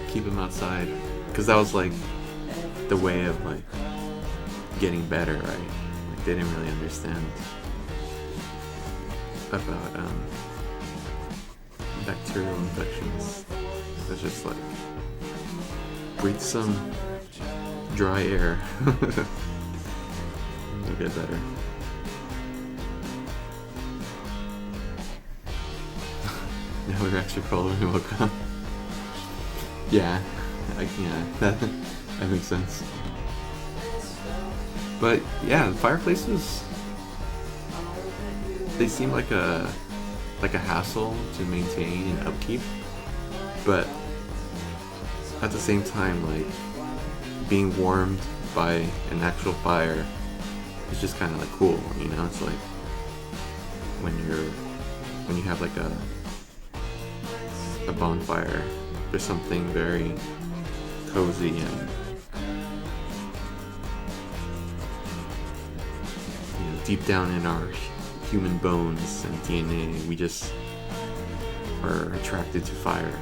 keep them outside. Because that was like the way of like getting better, right? Like they didn't really understand about bacterial infections. It's just like, breathe some dry air. You'll get better. Now we're actually probably woke up. Yeah, that makes sense. But yeah, the fireplaces, they seem like a hassle to maintain and upkeep, but at the same time, like, being warmed by an actual fire is just kind of like cool, It's like when you have like a bonfire, there's something very cozy and deep down in our human bones and DNA, we just are attracted to fire.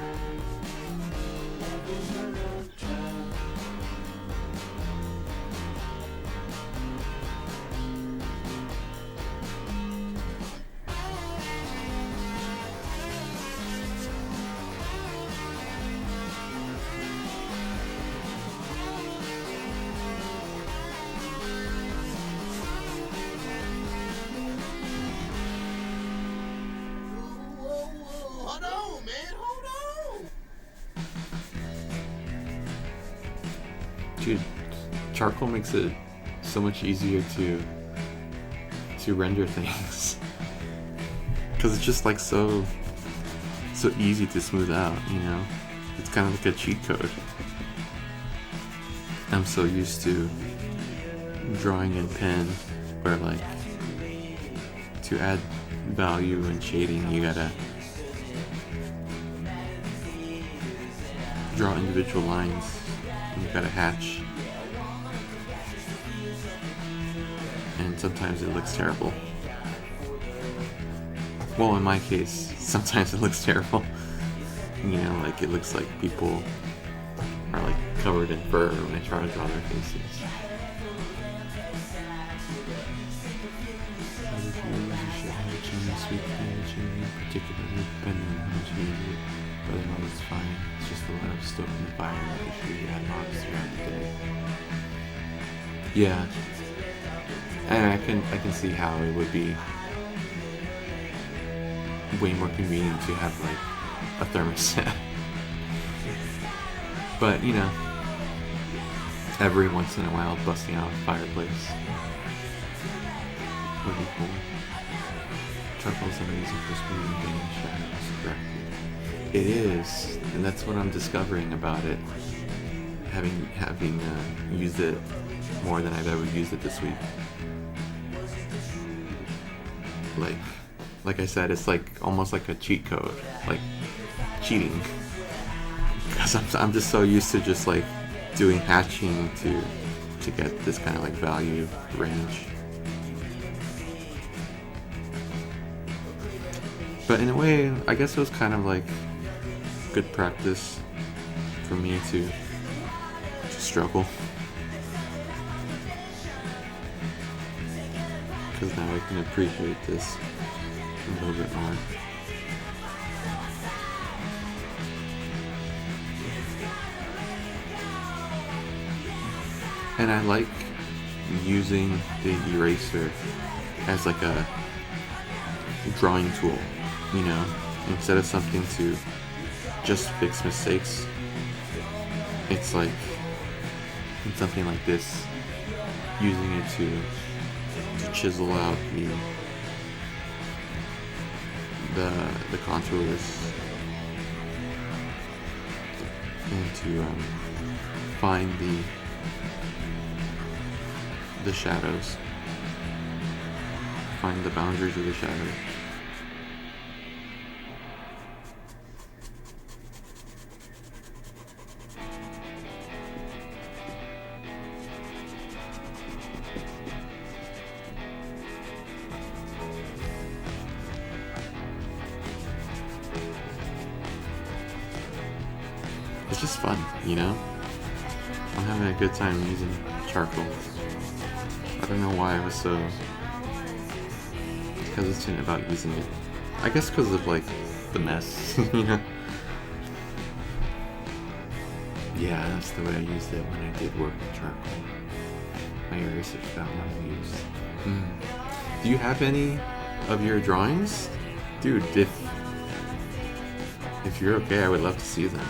Hold on, man, hold dude, charcoal makes it so much easier to render things. Because it's just like so easy to smooth out, you know? It's kind of like a cheat code. I'm so used to drawing in pen where like to add value and shading you gotta draw individual lines and you gotta hatch, and sometimes it looks terrible. Well, in my case, sometimes it looks terrible. You know, like it looks like people are like covered in fur when I try to draw their faces. Particularly depending on how much you use it, but otherwise it's fine. It's just a lot of stuff in the fire that you should add logs throughout the day. Yeah, and I can see how it would be way more convenient to have like a thermostat. But you know, every once in a while busting out a fireplace would be cool. Charcoal's amazing for smoothing getting shadows correctly. It is, and that's what I'm discovering about it. Having used it more than I've ever used it this week. Like I said, it's like almost like a cheat code, like cheating. Because I'm just so used to just like doing hatching to get this kind of like value range. But in a way, I guess it was kind of like good practice for me to struggle. Because now I can appreciate this a little bit more. And I like using the eraser as like a drawing tool, you know, instead of something to just fix mistakes. It's like in something like this, using it to chisel out the contours and to find the shadows, find the boundaries of the shadows. It's just fun, you know? I'm having a good time using charcoal. I don't know why I was so hesitant about using it. I guess because of like the mess, you know? Yeah, that's the way I used it when I did work with charcoal. My eraser got one used. Do you have any of your drawings? Dude, if you're okay, I would love to see them.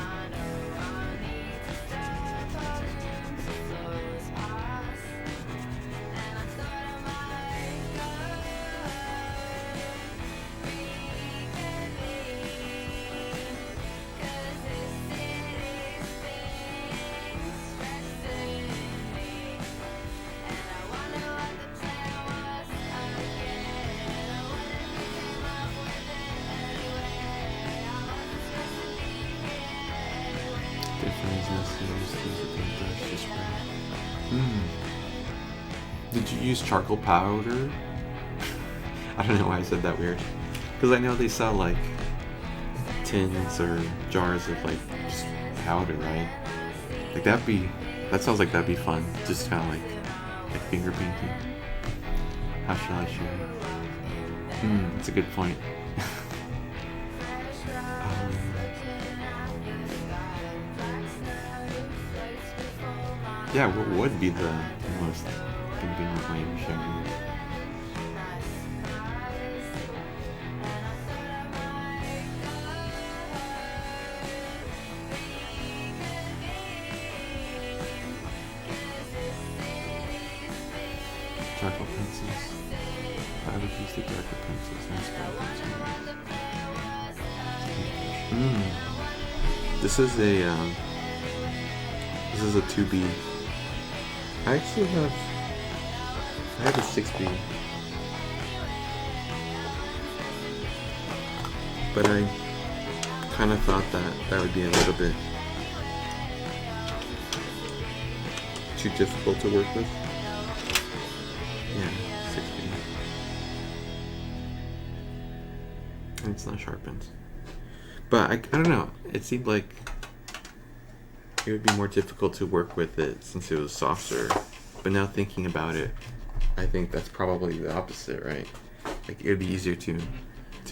Did you use charcoal powder? I don't know why I said that weird. Because I know they sell like tins or jars of like just powder, right? Like that sounds like that'd be fun. Just kind of like finger painting. How shall I show it? That's a good point. Yeah, what would be the most convenient way of showing it? charcoal pencils. I would use the darker pencils and spell pencils. This is a 2B. I have a 6B. But I kind of thought that would be a little bit too difficult to work with. Yeah, 6B. And it's not sharpened. But I don't know, it seemed like it would be more difficult to work with it since it was softer. But now thinking about it, I think that's probably the opposite, right? Like it would be easier to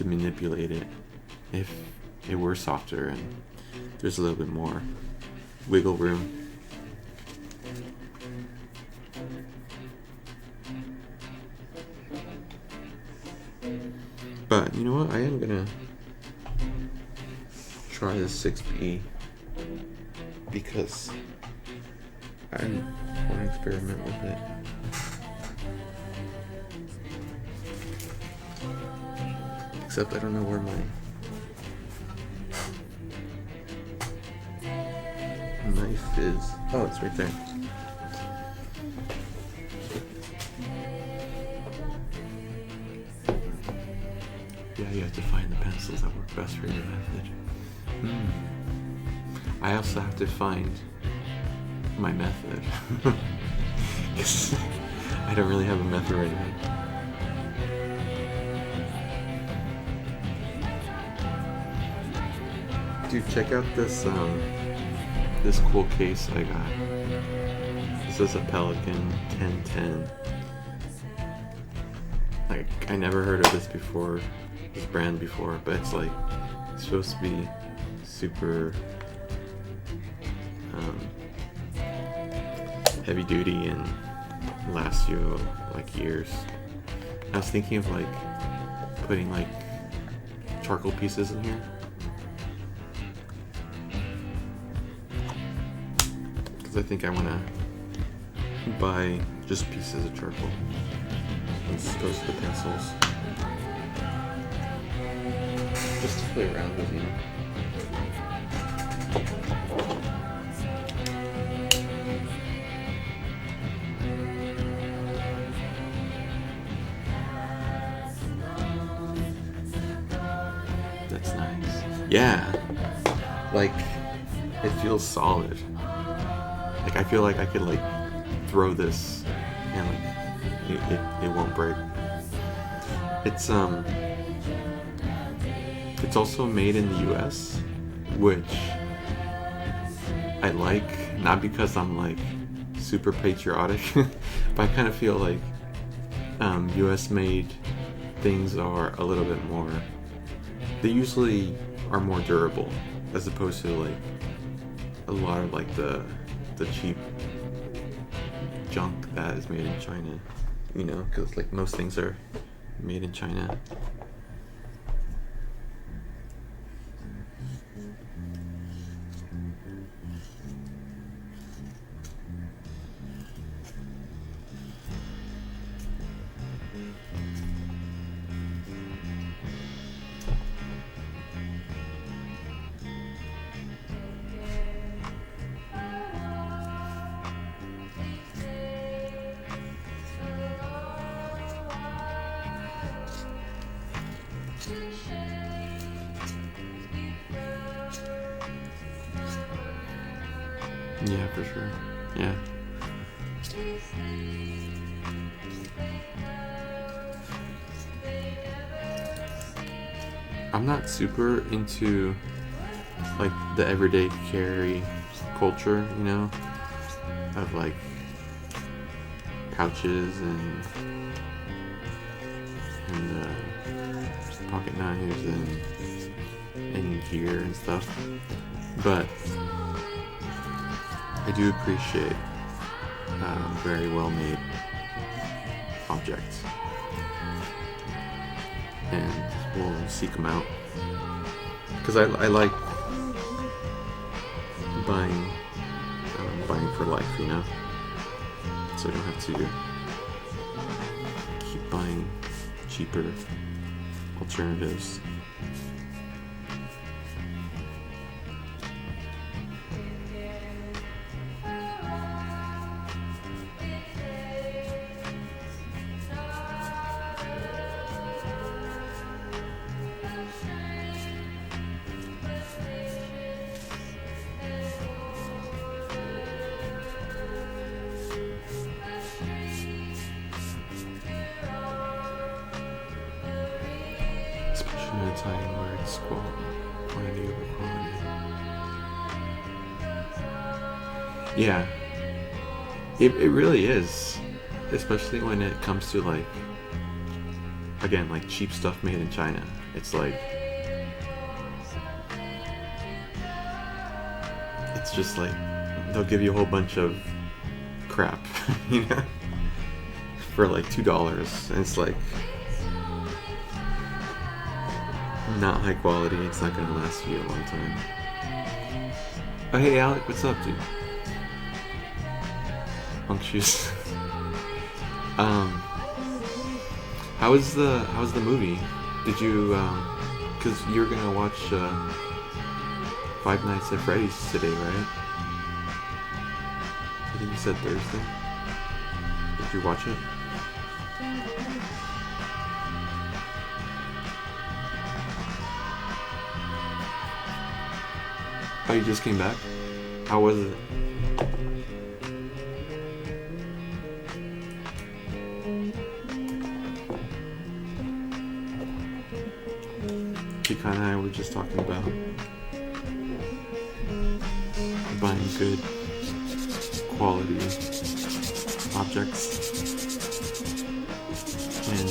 manipulate it if it were softer and there's a little bit more wiggle room. But you know what? I am gonna try the 6B because I want to experiment with it. Except I don't know where my knife is. Oh, it's right there. Yeah, you have to find the pencils that work best for your method. I also have to find my method. 'Cause I don't really have a method right now. Dude, check out this cool case I got. This is a Pelican 1010. Like, I never heard of this brand before, but it's like supposed to be super heavy duty and last you like years. I was thinking of like putting like charcoal pieces in here, because I think I want to buy just pieces of charcoal. This goes to the pencils, just to play around with, you know. That's nice. Yeah, like it feels solid. Like I feel like I could like throw this and like it won't break. It's also made in the US, which I like, not because I'm like super patriotic, but I kind of feel like US made things are a little bit more, they usually are more durable as opposed to like a lot of like the cheap junk that is made in China, you know, because like most things are made in China. Yeah, for sure. Yeah. I'm not super into like the everyday carry culture, you know, of like pouches and pocket knives and gear and stuff, but I do appreciate very well made objects, and we'll seek them out because I like buying for life, you know, so I don't have to buying cheaper alternatives. Especially in a time where it's quantity over quality. Yeah, it really is. Especially when it comes to like, again, like cheap stuff made in China. It's like, it's just like, they'll give you a whole bunch of crap, you know, for like $2, and it's like, not high quality. It's not gonna last you a long time. Oh hey Alec, what's up, dude? Unctuous. How was the movie? Did you cause you were gonna watch Five Nights at Freddy's today, right? I think you said Thursday. Did you watch it? Oh, you just came back? How was it? Chica and I were just talking about buying good quality objects and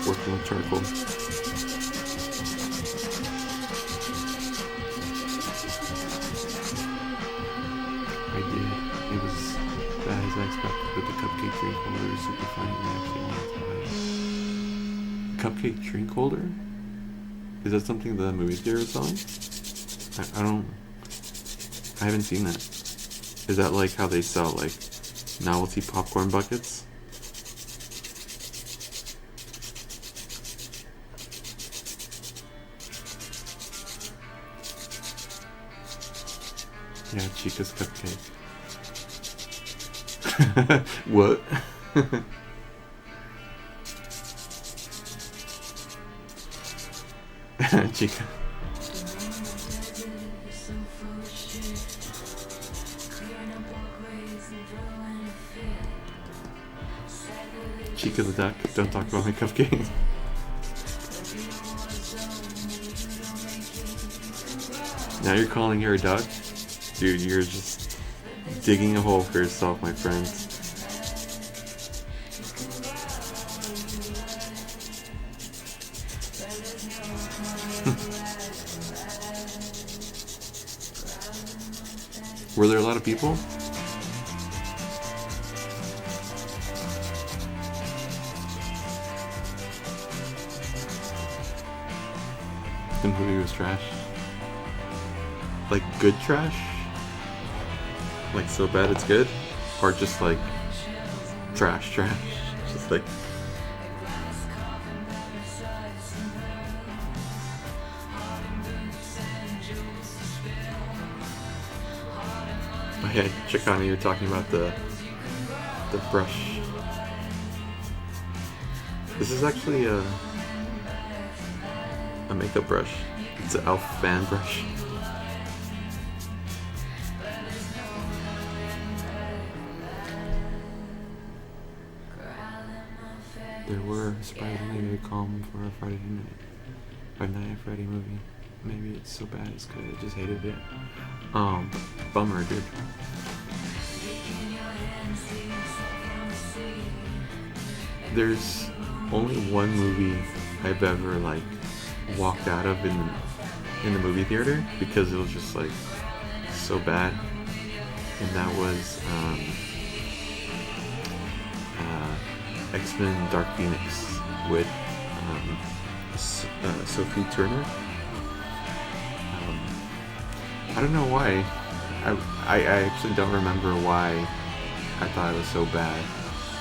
working with charcoal. I did. It was bad as I expected, but the cupcake drink holder is super funny and I actually wanted to buy it. Cupcake drink holder? Is that something the movie theater is selling? I haven't seen that. Is that like how they sell like novelty popcorn buckets? Yeah, Chica's cupcake. What? Chica. Chica the duck, don't talk about my cupcake. Now you're calling her a duck? Dude, you're just digging a hole for yourself, my friend. Were there a lot of people? The movie was trash. Like good trash? Like so bad it's good? Or just like trash? Just like... Oh yeah, Chicana, you were talking about the brush. This is actually a makeup brush. It's an elf fan brush. There were surprisingly very calm for a Friday night. Five Nights at Freddy movie. Maybe it's so bad it's good. I just hated it. Bummer, dude. There's only one movie I've ever like walked out of in the movie theater because it was just like so bad, and that was X-Men Dark Phoenix with Sophie Turner. I don't know why. I actually don't remember why I thought it was so bad,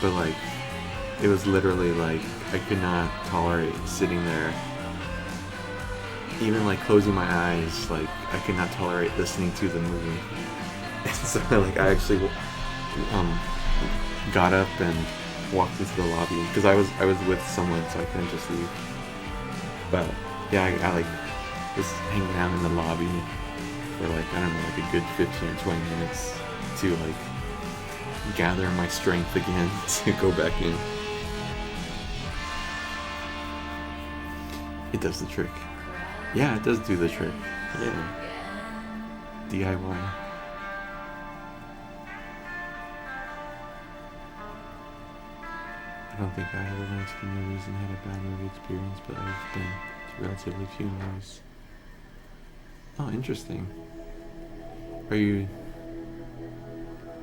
but like it was literally like I could not tolerate sitting there. Even like closing my eyes, like I could not tolerate listening to the movie. And so like I actually got up and walked into the lobby because I was with someone, so I couldn't just leave. But yeah, I like was hanging out in the lobby for like, I don't know, like a good 15 or 20 minutes to like gather my strength again to go back in. It does the trick. Yeah, it does do the trick. Yeah. DIY. I don't think I ever went to the movies and had a bad movie experience, but I've been to relatively few movies. Oh, interesting. Are you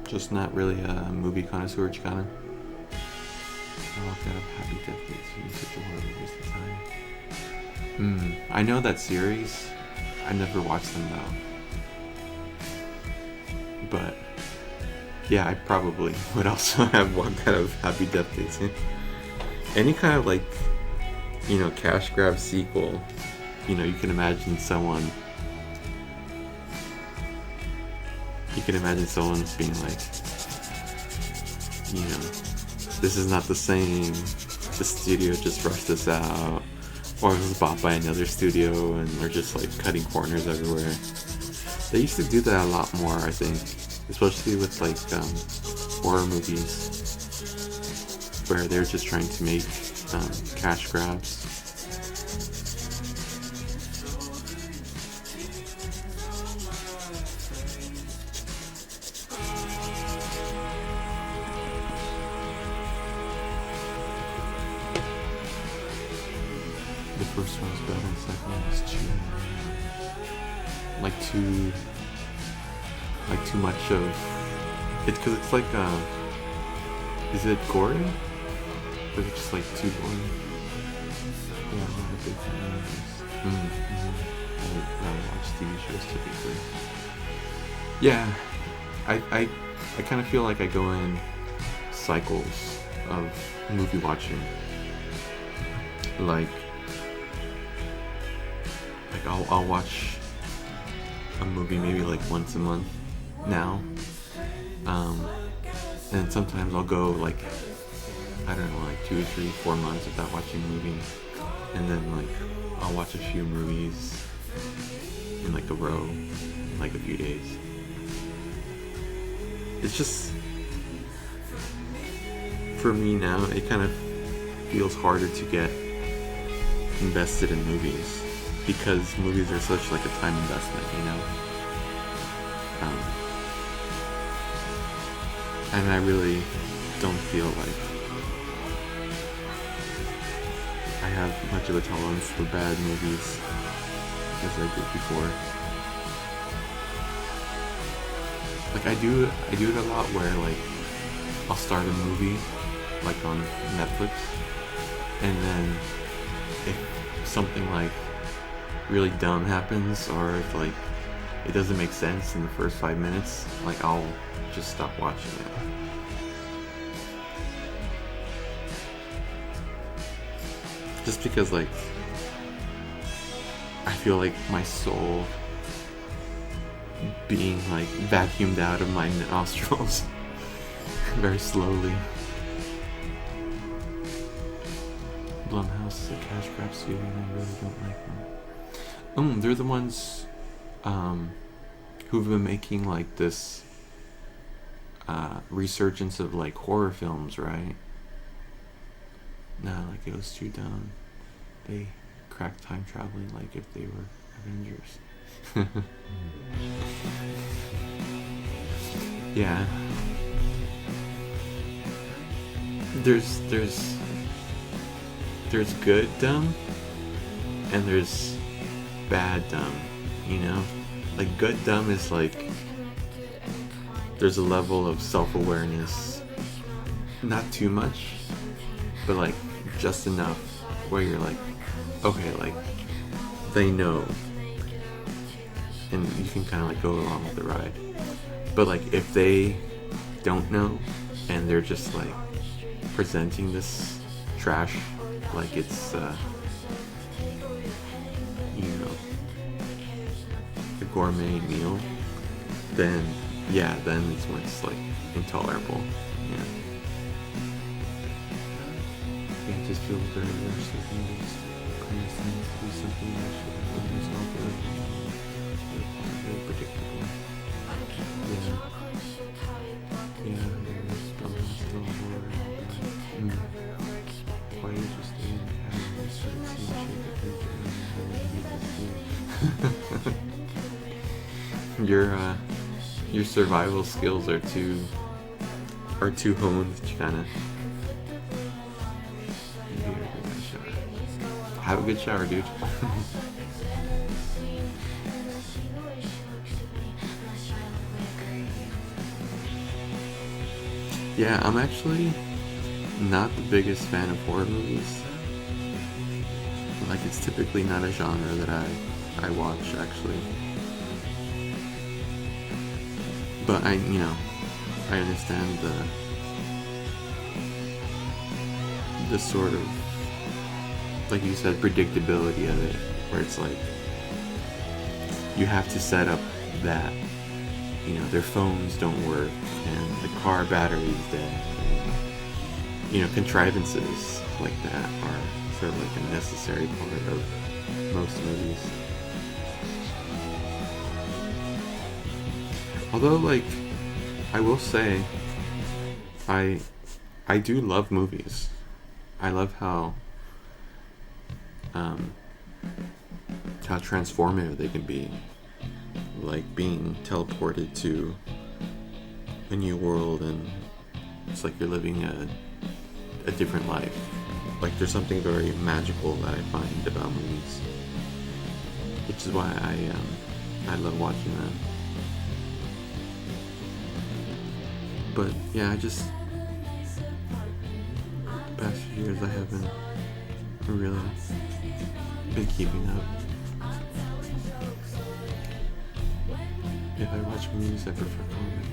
just not really a movie connoisseur, Chicana? I walked out of Happy Death Day to such a horrible waste of time. I know that series. I never watched them though. But yeah, I probably would also have walked out of Happy Death Day too. Any kind of like, you know, cash grab sequel, you know, you can imagine someone being like, you know, this is not the same, the studio just rushed this out, or it was bought by another studio and they're just like cutting corners everywhere. They used to do that a lot more, I think, especially with like horror movies where they're just trying to make cash grabs. The first one was better, the second one was too much of it, because it's like is it gory? Or is it just like too gory? Yeah, I'm not a big fan of this. I don't watch TV shows typically. Yeah, I kind of feel like I go in cycles of movie watching. Like I'll watch a movie maybe like once a month now, and sometimes I'll go like, I don't know, like 2 or 3, 4 months without watching a movie, and then like I'll watch a few movies in like a row in like a few days. It's just, for me now, it kind of feels harder to get invested in movies because movies are such like a time investment, you know. And I really don't feel like I have much of a tolerance for bad movies as I did before. Like I do it a lot where like I'll start a movie like on Netflix, and then if something like really dumb happens, or if like it doesn't make sense in the first 5 minutes, like I'll just stop watching it. Just because like I feel like my soul being like vacuumed out of my nostrils very slowly. Blumhouse is a cash grab studio and I really don't like them. They're the ones who've been making like this resurgence of like horror films, right? Nah, like it was too dumb. They cracked time traveling like if they were Avengers. Yeah. There's good dumb and there's bad dumb, you know? Like good dumb is like there's a level of self-awareness, not too much, but like just enough where you're like, okay, like they know, and you can kind of like go along with the ride. But like if they don't know and they're just like presenting this trash like it's you know, a gourmet meal, then yeah, then it's when it's like intolerable. Yeah. Yeah, it just feels very rushed. It feels kind of seems to be something that should happen yourself. Very predictable. Yeah. Yeah, there's still more. Mm. Quite interesting. Your survival skills are too honed to kind of have a good shower, dude. Yeah, I'm actually not the biggest fan of horror movies. Like, it's typically not a genre that I watch, actually. But I understand the sort of, like you said, predictability of it, where it's like you have to set up that their phones don't work and the car battery's dead. And, contrivances like that are sort of like a necessary part of most movies. Although, like, I will say, I I do love movies. I love um, how transformative they can be, like being teleported to a new world, and it's like you're living a different life. Like, there's something very magical that I find about movies, which is why I love watching them. But yeah, I just the past few years I haven't really been keeping up. If I watch movies, I prefer comedy.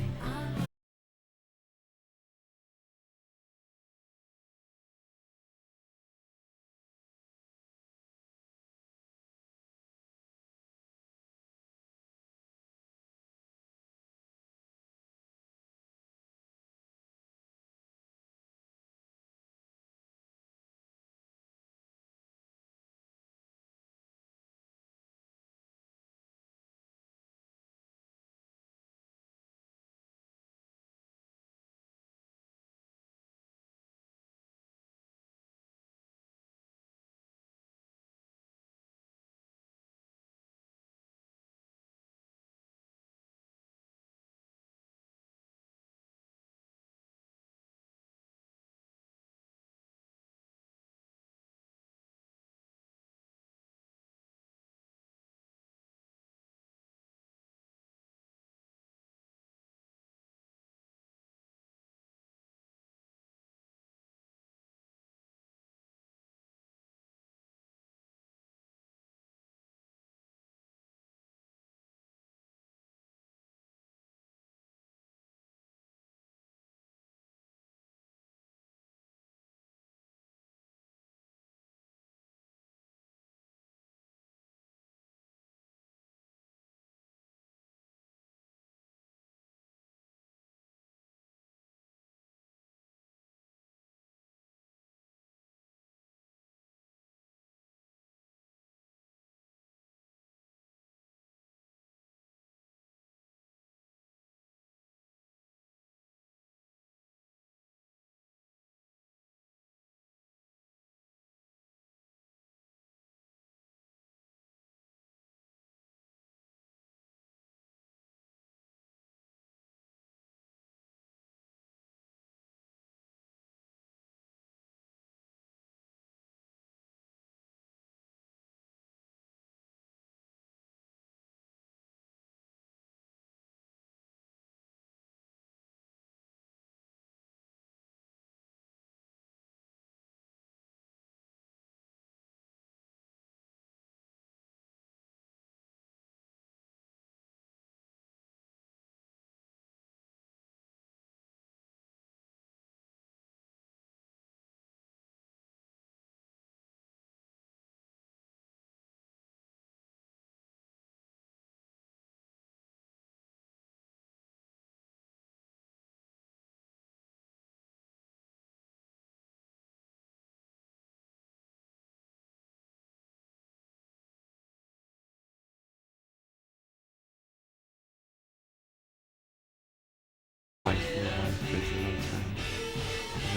One place at a time.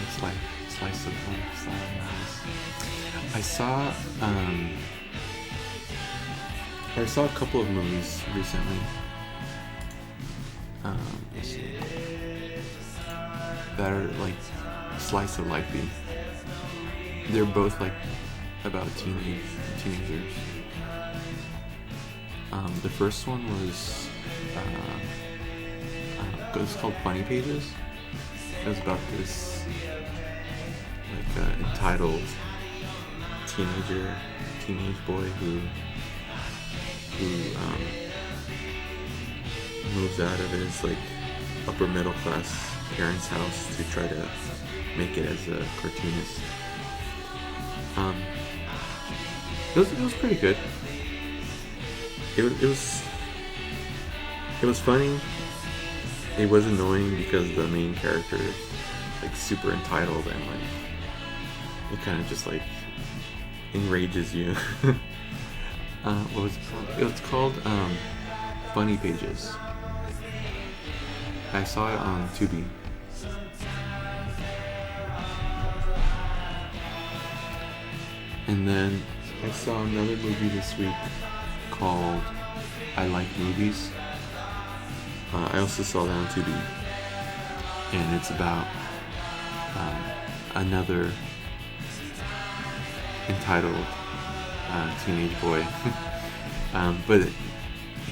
It's like slice of life style movies. I saw a couple of movies recently. Let's see, that are like slice of lifey. They're both like about teenagers. The first one was it's called Funny Pages. It was about this like entitled teenage boy who moves out of his like upper middle class parents' house to try to make it as a cartoonist. It was pretty good. It was funny. It was annoying because the main character is like super entitled and like it kind of just like enrages you. What was it called? It was called Funny Pages. I saw it on Tubi. And then I saw another movie this week called I Like Movies. I also saw that on Tubi. And it's about another entitled teenage boy. But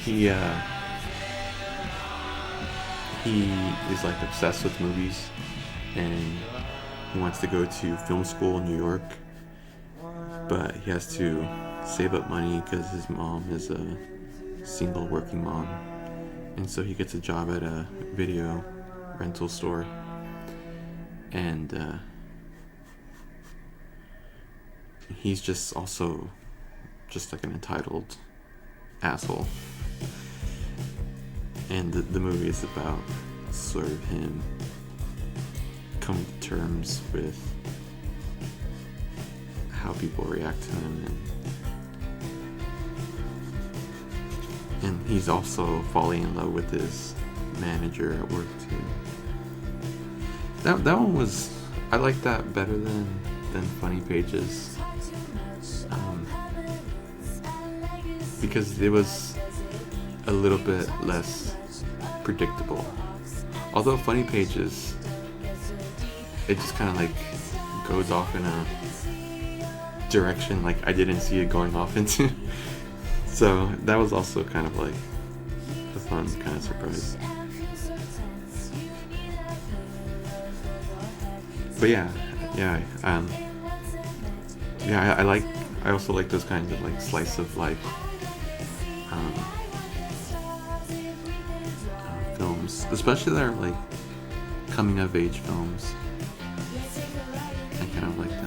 he is like obsessed with movies, and he wants to go to film school in New York, but he has to save up money because his mom is a single working mom, and so he gets a job at a video rental store, and he's just also just like an entitled asshole. And the movie is about sort of him coming to terms with how people react to him, and he's also falling in love with his manager at work too. That one was, I like that better than Funny Pages, because it was a little bit less predictable. Although Funny Pages, it just kind of like goes off in a direction like I didn't see it going off into. So that was also kind of like a fun kind of surprise. But I also like those kinds of like slice of life films, especially that are like coming of age films. I kind of like that.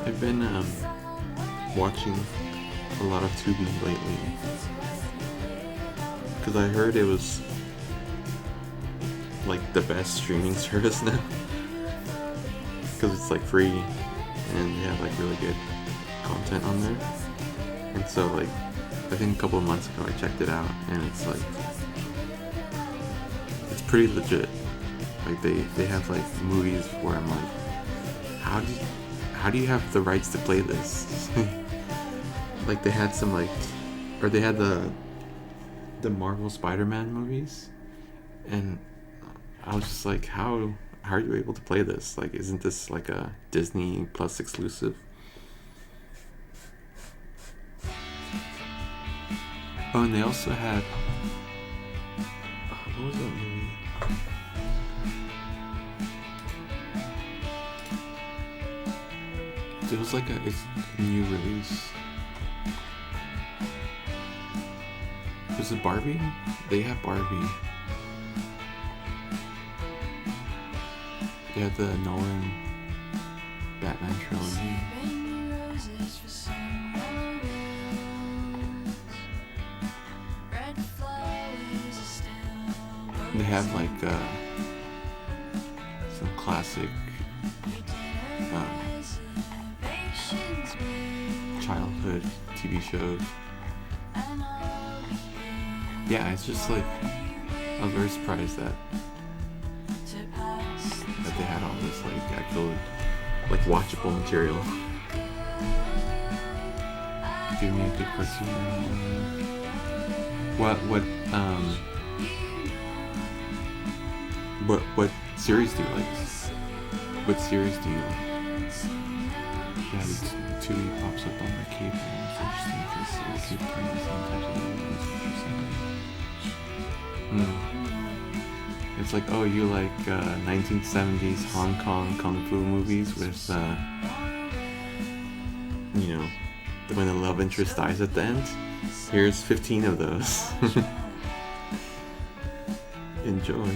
I've been watching a lot of Tubi lately because I heard it was like the best streaming service now, because it's like free and they have like really good content on there. And so like I think a couple of months ago I checked it out, and it's like it's pretty legit. Like they have like movies where I'm like, how do you have the rights to play this? Like they had some like, or they had the the Marvel Spider-Man movies, and I was just like, how are you able to play this? Like, isn't this like a Disney Plus exclusive? Oh, and they also had what was that movie? It was like it's a new release. Was it Barbie? They have Barbie. They had the Nolan Batman trilogy. They have like some classic childhood TV shows. Yeah, it's just like I was very surprised that they had all this like actual like watchable material. Give me a good cartoon. What series do you like? What series do you like? Yeah, the Tui pops up on my cable. It's interesting because it keeps playing the same types of movies. It's like, oh, you like 1970s Hong Kong kung fu movies with, when the love interest dies at the end? Here's 15 of those. Enjoy.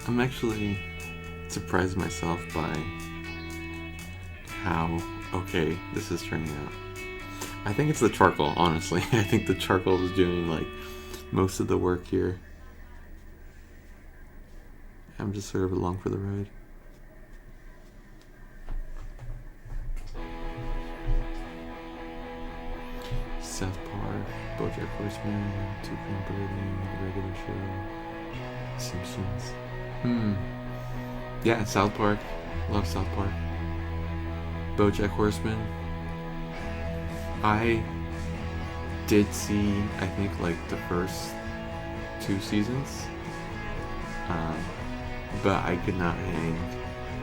I'm actually surprised myself by how okay this is turning out. I think it's the charcoal, honestly. I think the charcoal is doing like most of the work here. I'm just sort of along for the ride. South Park, BoJack Horseman, Two Point Birdie, The Regular Show, Simpsons. Yeah, South Park. Love South Park. BoJack Horseman. I did see, I think, like the first 2 seasons, but I could not hang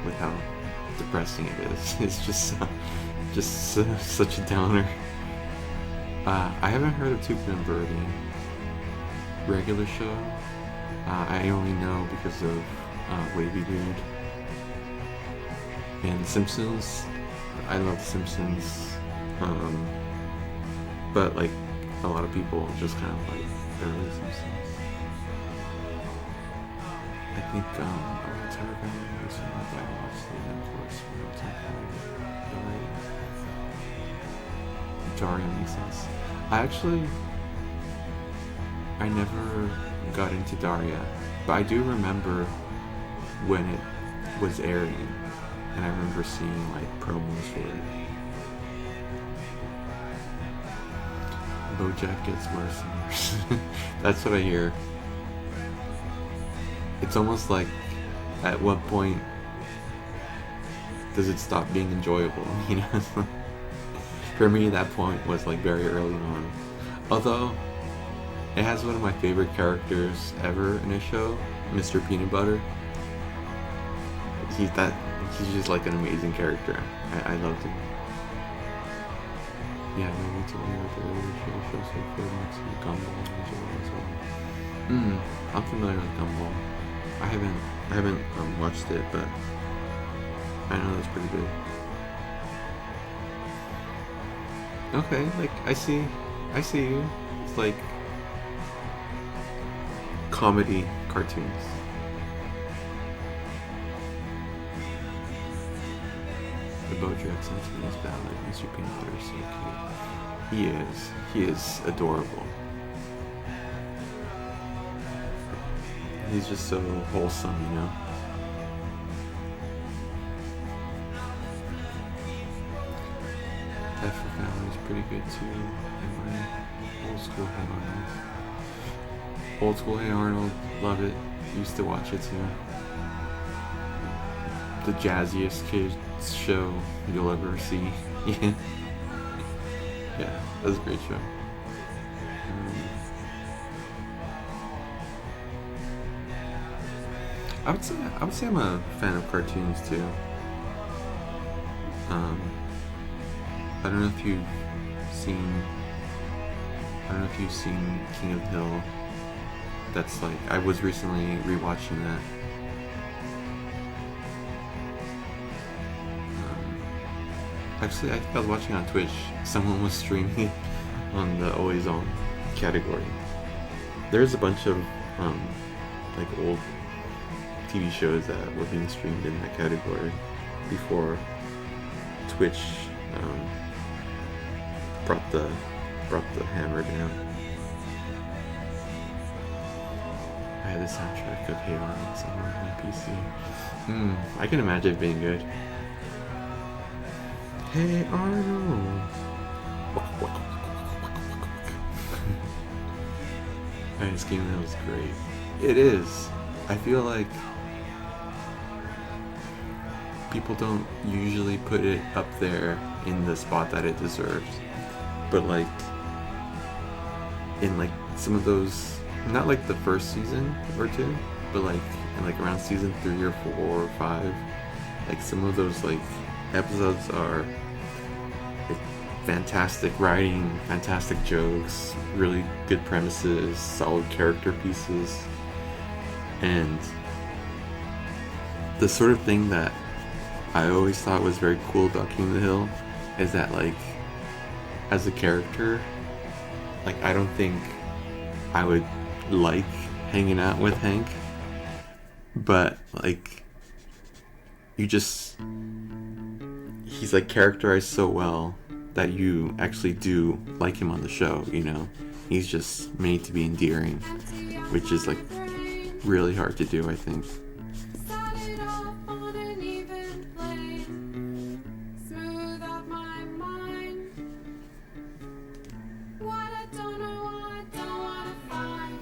with how depressing it is. It's just such a downer. I haven't heard of Two Point Birdie. Regular Show. I only know because of Wavy Dude. And Simpsons. I love The Simpsons. But like a lot of people just kind of like early Simpsons. I think Telegram was from my Bible obviously, and of course Daria makes sense. I never got into Daria, but I do remember when it was airing, and I remember seeing like promos for it. BoJack gets worse and worse. That's what I hear. It's almost like, at what point does it stop being enjoyable? You know, for me that point was like very early on. Although it has one of my favorite characters ever in a show, Mr. Peanut Butter. He's just like an amazing character. I loved him. Yeah, maybe to me with the earlier shows like Fortnite to Gumball as well. I'm familiar with Gumball. I haven't I haven't watched it, but I know that's pretty good. Okay, like I see you. It's like comedy cartoons. The Bojack Simpson's ballad, Mr. Peanut Butter is so cute. He is adorable. He's just so wholesome, you know. F for Family is pretty good too. And my old school Hey Arnold. Old school Hey Arnold, love it. Used to watch it too. The jazziest kids show you'll ever see. Yeah, that's a great show. I would say I'm a fan of cartoons too. I don't know if you've seen King of the Hill. That's like, I was recently rewatching that. Actually, I think I was watching on Twitch. Someone was streaming it on the Always On category. There's a bunch of like old TV shows that were being streamed in that category before Twitch brought the hammer down. I had the soundtrack of Hey Arnold somewhere on my PC. I can imagine it being good. Hey Arnold. This game was great. It is. I feel like people don't usually put it up there in the spot that it deserves. But like in like some of those, not like the first season or two, but like in like around season 3 or 4 or 5, like some of those like episodes are like fantastic writing, fantastic jokes, really good premises, solid character pieces, and the sort of thing that I always thought was very cool about King of the Hill is that, like, as a character, like, I don't think I would like hanging out with Hank, but like, he's like characterized so well that you actually do like him on the show, you know? He's just made to be endearing, which is like really hard to do, I think. Started off on an even plane, smooth out my mind. What I don't know, I don't wanna find.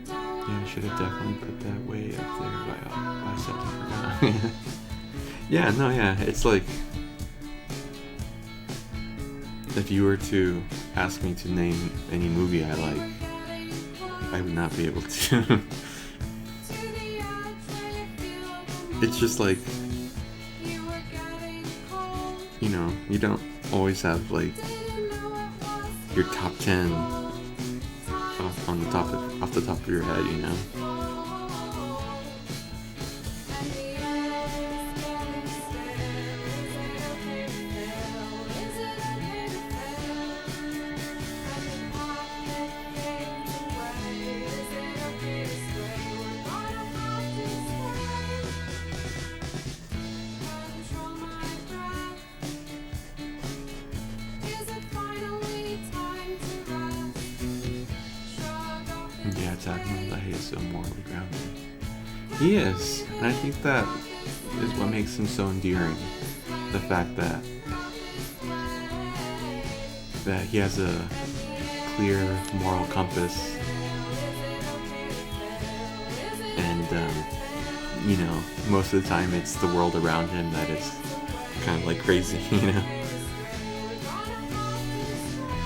Yeah, I should have definitely put that way up there by set. I forgot. Yeah, no, yeah, it's like, if you were to ask me to name any movie I like, I would not be able to. It's just like, you know, you don't always have like your top 10 off the top of your head, you know. Yeah, exactly. He is so morally grounded. He is, and I think that is what makes him so endearing. The fact that he has a clear moral compass, and you know, most of the time it's the world around him that is kind of like crazy, you know.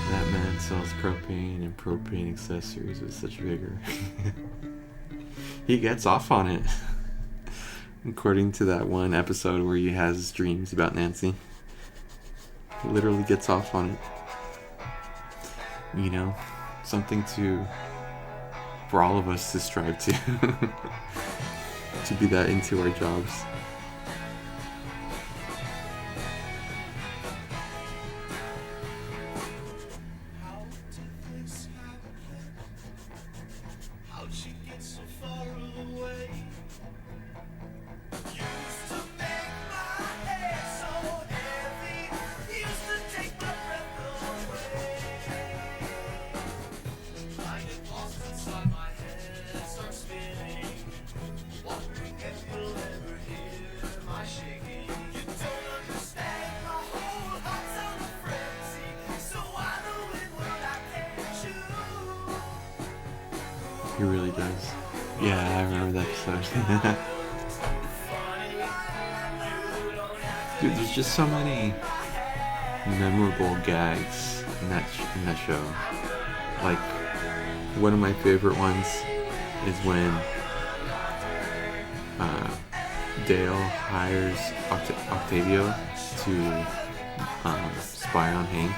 That man sells propane and propane accessories with such vigor. He gets off on it. According to that one episode where he has dreams about Nancy. He literally gets off on it. You know, something for all of us to strive to. to be that into our jobs. How'd she get so far away? Used to make my head so heavy. Used to take my breath away. I get lost inside my head, start spinning. Wondering if you'll ever hear my shaking. You don't understand, my whole heart's on a frenzy. So I know it when I catch you. He really does. Yeah, I remember that episode. Dude, there's just so many memorable gags in that show. Like, one of my favorite ones is when Dale hires Octavio to spy on Hank,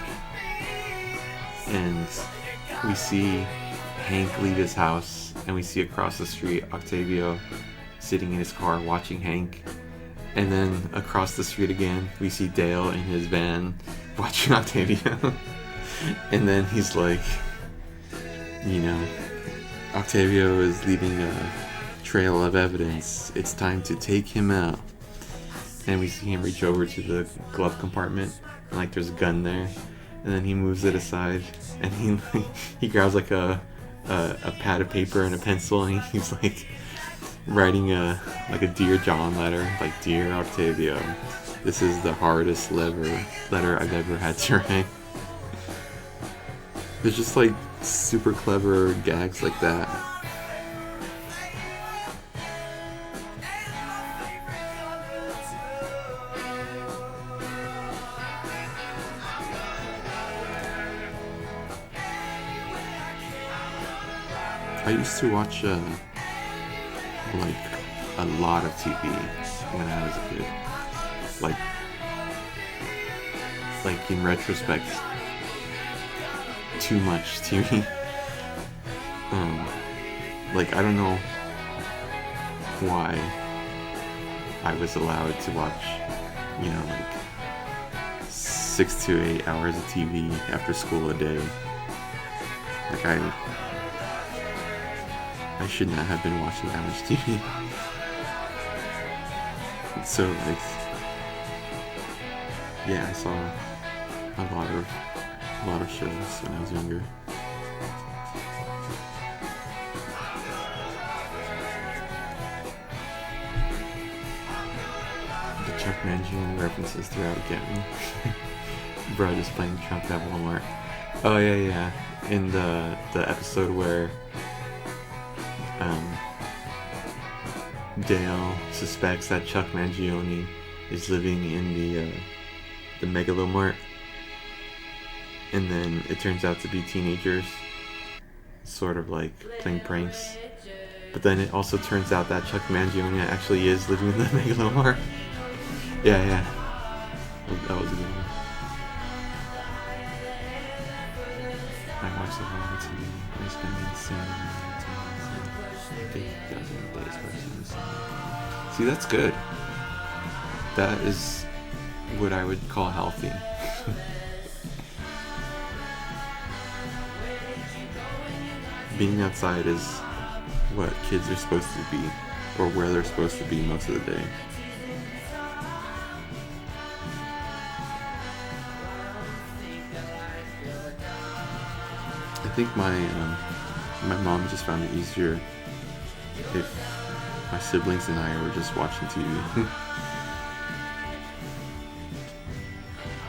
and we see Hank leave his house, and we see across the street Octavio sitting in his car watching Hank, and then across the street again we see Dale in his van watching Octavio. And then he's like, Octavio is leaving a trail of evidence, it's time to take him out. And we see him reach over to the glove compartment, and like there's a gun there, and then he moves it aside, and he grabs like a pad of paper and a pencil, and he's like writing a Dear John letter, like, Dear Octavio, this is the hardest letter I've ever had to write. There's just like super clever gags like that. I used to watch like a lot of TV when I was a kid. Like in retrospect, too much TV. Like, I don't know why I was allowed to watch, like 6 to 8 hours of TV after school a day. Like, I should not have been watching that much TV. So, like, yeah, I saw a lot of shows when I was younger. The Chuck Mangione references throughout again. Brad is playing Trump at Walmart. Oh yeah. In the episode where Dale suspects that Chuck Mangione is living in the Megalomart, and then it turns out to be teenagers, sort of like playing pranks. But then it also turns out that Chuck Mangione actually is living in the Megalomart. Yeah. That was a good one. I watched a lot of TV. I spent an insane amount of time. 8,000 days watching this. See, that's good. That is what I would call healthy. Being outside is what kids are supposed to be, or where they're supposed to be most of the day. I think my mom just found it easier if my siblings and I were just watching TV.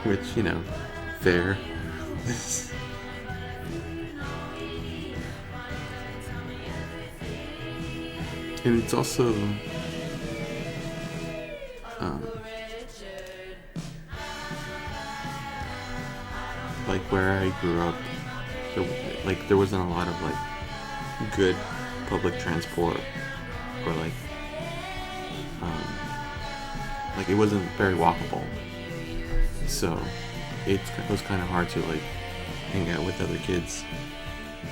Which, fair. And it's also like where I grew up, there wasn't a lot of good public transport, or it wasn't very walkable, so it was kind of hard to hang out with other kids.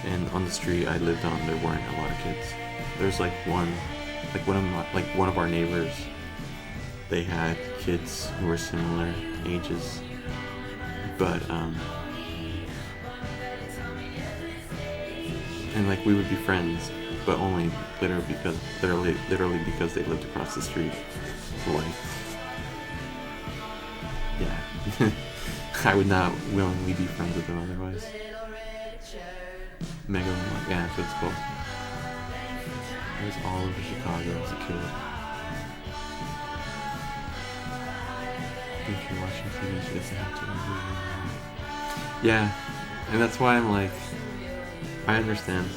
And on the street I lived on, there weren't a lot of kids. There's one like one of our neighbors, they had kids who were similar ages, but and like we would be friends, but only literally because they lived across the street. So like, yeah, I would not willingly be friends with them otherwise. Mega, yeah, that's what it's called. It was all over Chicago as a kid. If you're watching TV, she doesn't have to. Yeah, and that's why I'm like, I understand.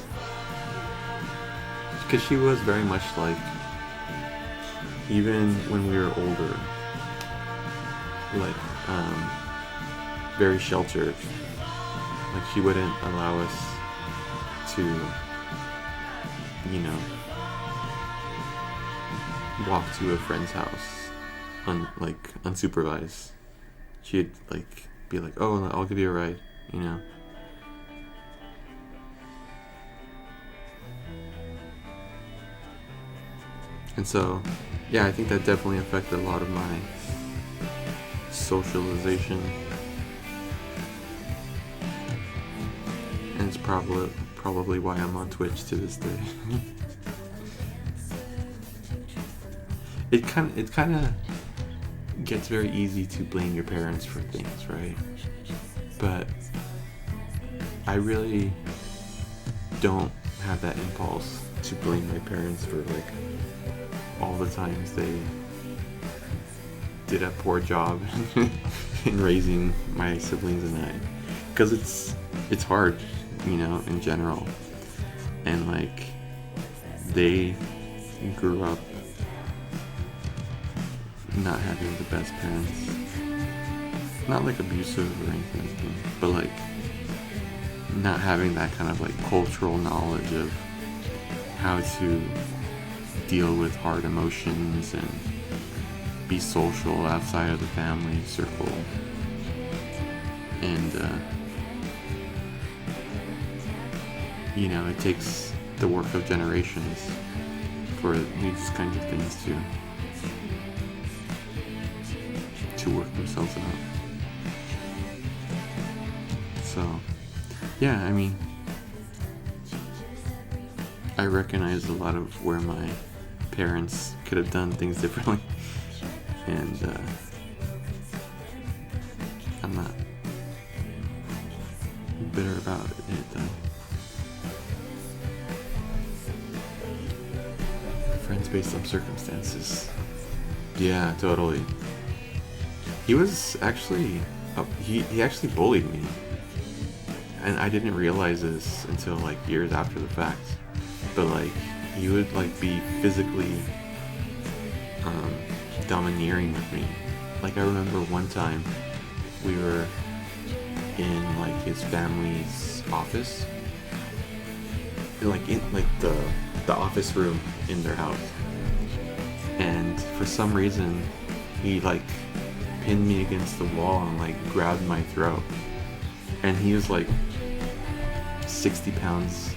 Because she was very much like, even when we were older, like, very sheltered. Like, she wouldn't allow us to, you know, walk to a friend's house unsupervised. She'd like be like, "Oh, I'll give you a ride," you know. And so, yeah, I think that definitely affected a lot of my socialization. And it's probably why I'm on Twitch to this day. It kind of gets very easy to blame your parents for things, right? But I really don't have that impulse to blame my parents for like all the times they did a poor job in raising my siblings and I, because it's hard, you know, in general, and like they grew up not having the best parents, not like abusive or anything, but like not having that kind of like cultural knowledge of how to deal with hard emotions and be social outside of the family circle. And you know, it takes the work of generations for these kinds of things to work themselves out. So yeah, I mean, I recognize a lot of where my parents could have done things differently, and I'm not bitter about it though. Friends based on circumstances. Yeah, totally. He was actually he actually bullied me, and I didn't realize this until like years after the fact. But like, he would like be physically domineering with me. Like, I remember one time we were in like his family's office, like in like the office room in their house, and for some reason he like pinned me against the wall and like grabbed my throat, and he was like 60 pounds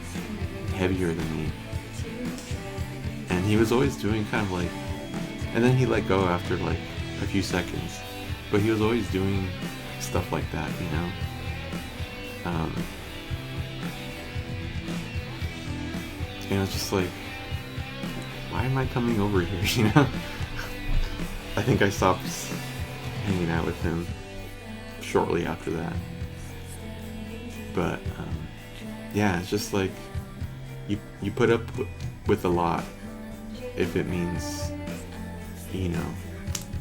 heavier than me, and he was always doing kind of like, and then he let go after like a few seconds, but he was always doing stuff like that, you know. And it's just like, why am I coming over here, you know? I think I stopped hanging out with him shortly after that. But yeah, it's just like, you put up with a lot if it means, you know,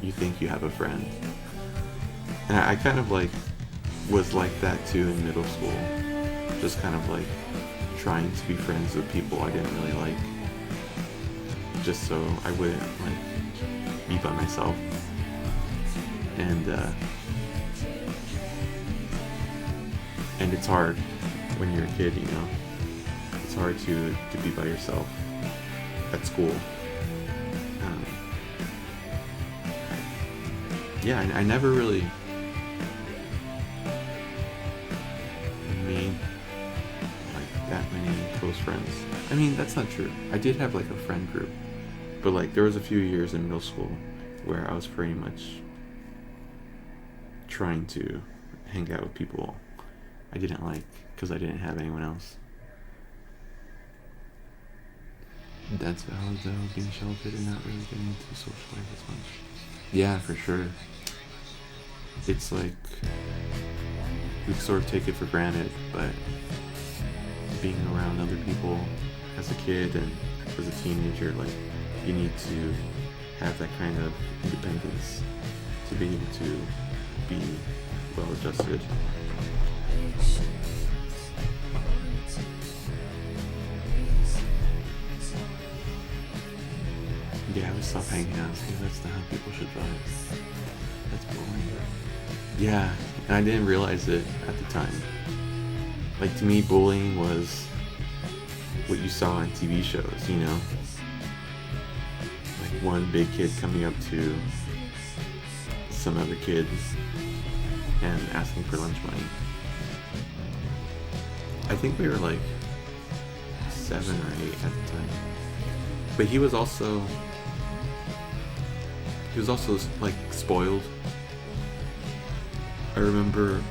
you think you have a friend. And I kind of like was like that too in middle school, just kind of like trying to be friends with people I didn't really like, just so I wouldn't like be by myself. And it's hard when you're a kid, you know. It's hard to be by yourself at school. Yeah, I never really made like that many close friends. I mean, that's not true. I did have like a friend group, But like there was a few years in middle school where I was pretty much trying to hang out with people I didn't like because I didn't have anyone else. That's valid though, being sheltered and not really getting into social life as much. Yeah, for sure. It's like we sort of take it for granted, but being around other people as a kid and as a teenager, like you need to have that kind of independence to be able to be well adjusted. Yeah, we stopped hanging out because that's not how people should vibe. That's boring. Yeah, and I didn't realize it at the time. Like to me, bullying was what you saw on TV shows, you know? Like one big kid coming up to some other kids and asking for lunch money. I think we were like 7 or 8 at the time. But he was also like spoiled. I remember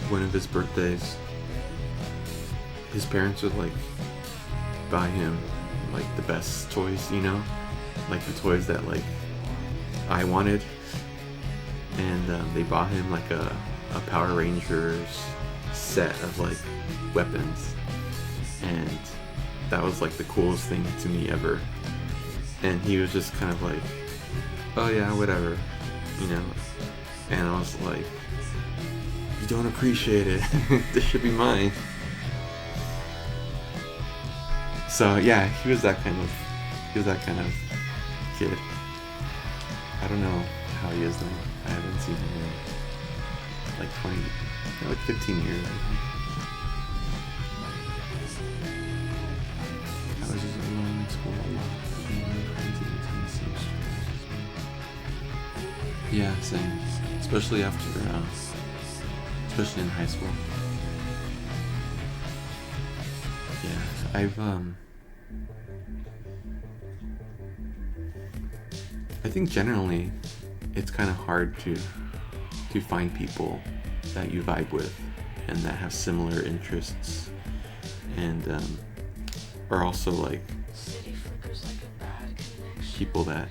one of his birthdays, his parents would like buy him like the best toys, you know, like the toys that like I wanted, and they bought him like a Power Rangers set of like weapons, and that was like the coolest thing to me ever. And he was just kind of like, oh yeah, whatever, you know. And I was like, you don't appreciate it. This should be mine. So yeah, he was that kind of kid. I don't know how he is now. I haven't seen him in like 15 years, I think. I was just alone in school a lot. Yeah, same. Especially after, especially in high school. Yeah, I think generally it's kind of hard to find people that you vibe with and that have similar interests and are also like people that,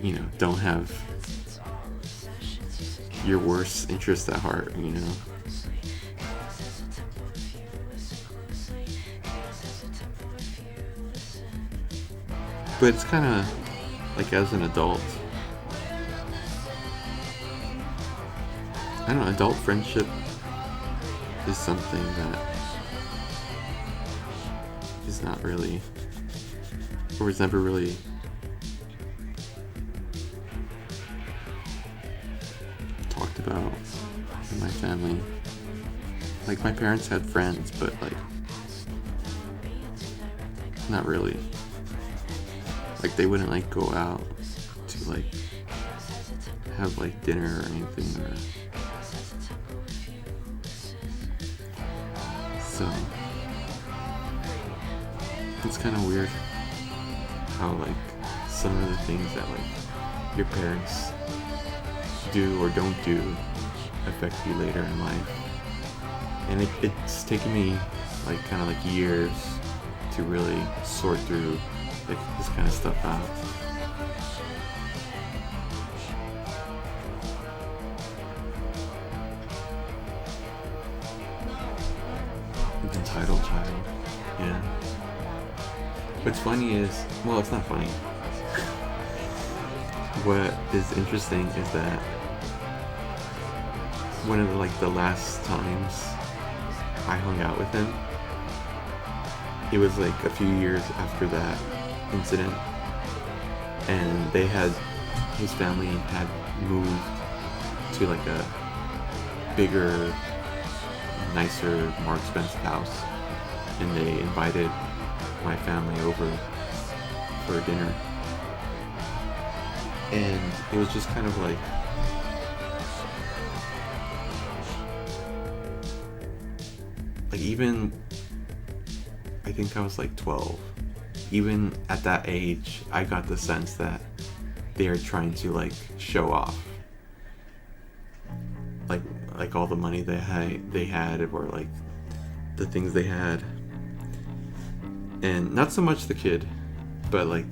you know, don't have your worst interests at heart, you know. But it's kind of like as an adult, I don't know, adult friendship is something that is not really, or was never really talked about in my family. Like my parents had friends, but like not really. Like they wouldn't like go out to like have like dinner or anything, or so it's kind of weird how like some of the things that like your parents do or don't do affect you later in life. And it's taken me like kind of like years to really sort through like this kind of stuff out. Entitled child, yeah. What's funny is, well, it's not funny. What is interesting is that one of the last times I hung out with him, it was like a few years after that incident, and his family had moved to like a bigger, nicer, more expensive house, and they invited my family over for dinner, and it was just kind of like even I think I was like 12. Even at that age, I got the sense that they're trying to like show off, like all the money they had, or like the things they had, and not so much the kid, but like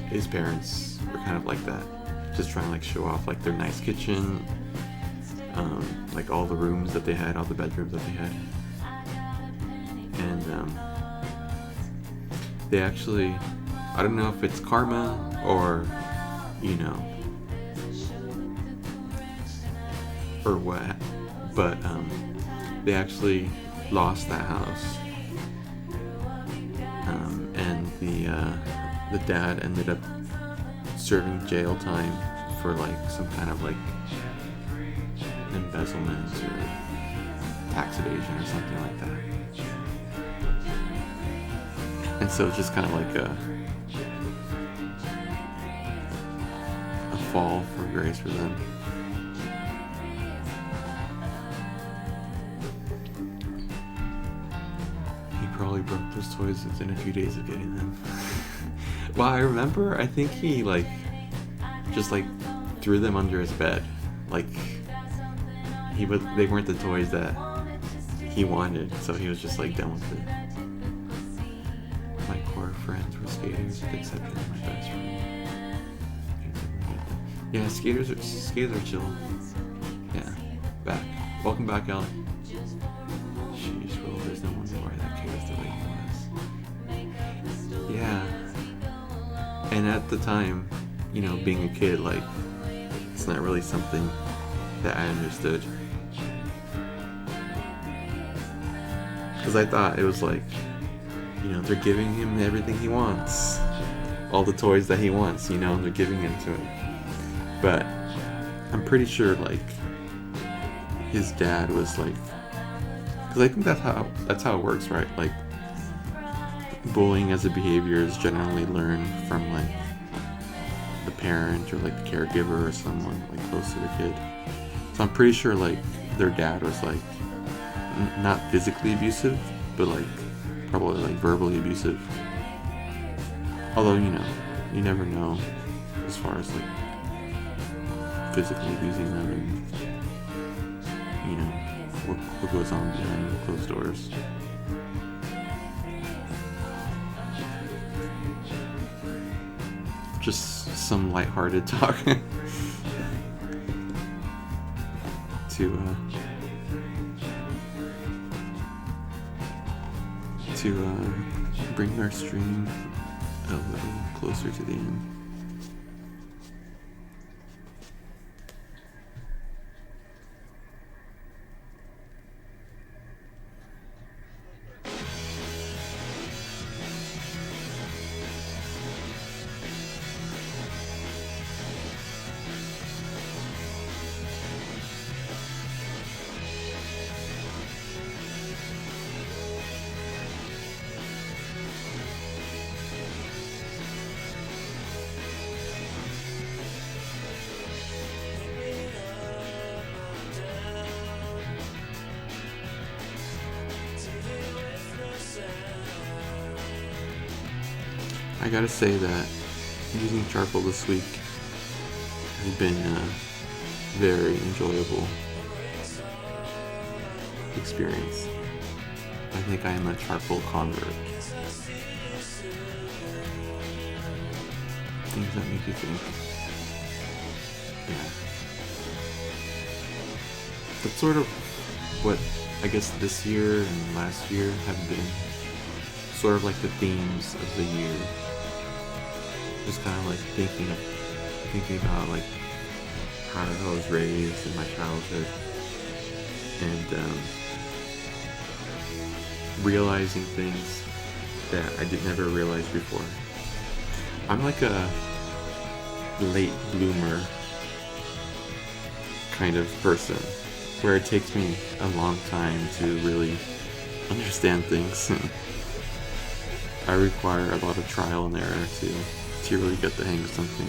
his parents were kind of like that, just trying to like show off like their nice kitchen, like all the rooms that they had, all the bedrooms that they had, and they actually, I don't know if it's karma or, you know, or what, but they actually lost that house, and the dad ended up serving jail time for like some kind of like embezzlement or tax evasion or something like that. And so it's just kind of like a fall from grace for them. He probably broke those toys within a few days of getting them. Well, I remember, I think he like just like threw them under his bed. Like they weren't the toys that he wanted, so he was just like done with it. My core friends were skaters, except for my best friend. Yeah, skaters are chill. Yeah, back. Welcome back, Ellen. Sheesh, well, there's no wonder why that kid was the way he was. Yeah. And at the time, you know, being a kid, like, it's not really something that I understood. Because I thought it was like, you know, they're giving him everything he wants. All the toys that he wants, you know, they're giving them to him. But I'm pretty sure, like, his dad was like, because I think that's how it works, right? Like, bullying as a behavior is generally learned from like the parent or like the caregiver or someone like close to the kid. So I'm pretty sure like their dad was like not physically abusive, but like probably like verbally abusive. Although, you know, you never know as far as like physically abusing them and, you know, what goes on behind closed doors. Just some lighthearted talk to bring our stream a little closer to the end. I gotta say that using charcoal this week has been a very enjoyable experience. I think I am a charcoal convert. Things that make you think. Yeah. That's sort of what I guess this year and last year have been sort of like the themes of the year. Just kind of like thinking about like how I was raised in my childhood, and realizing things that I did never realize before. I'm like a late bloomer kind of person, where it takes me a long time to really understand things. I require a lot of trial and error to really get the hang of something.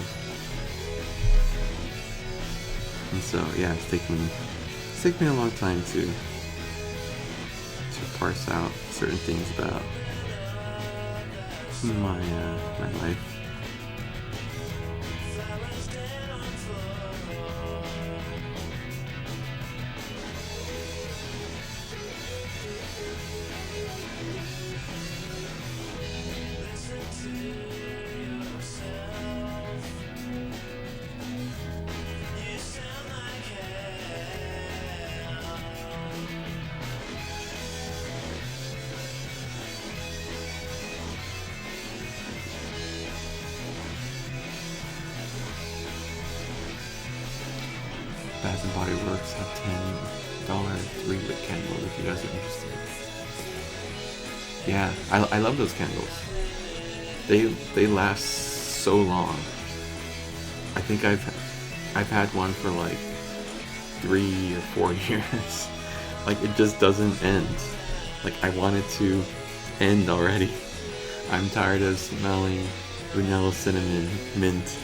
And so yeah, it's taken me a long time to parse out certain things about my life. Bath and Body Works have $10 3-wick candles if you guys are interested. Yeah, I love those candles. They last so long. I think I've had one for like 3 or 4 years. Like it just doesn't end. Like I want it to end already. I'm tired of smelling vanilla, cinnamon, mint.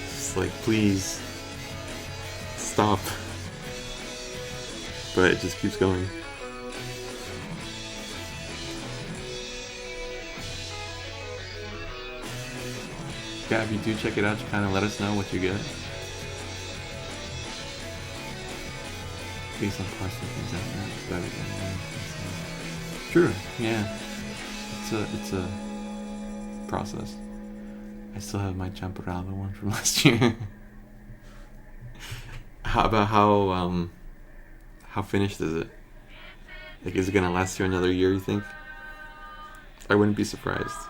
Just like please stop. But it just keeps going. Yeah, if you do check it out, you kind of let us know what you get. Based on parts of things out there, it's better than anything. True, yeah. It's a process. I still have my Champurrado one from last year. How about how finished is it? Like, is it gonna last you another year, you think? I wouldn't be surprised.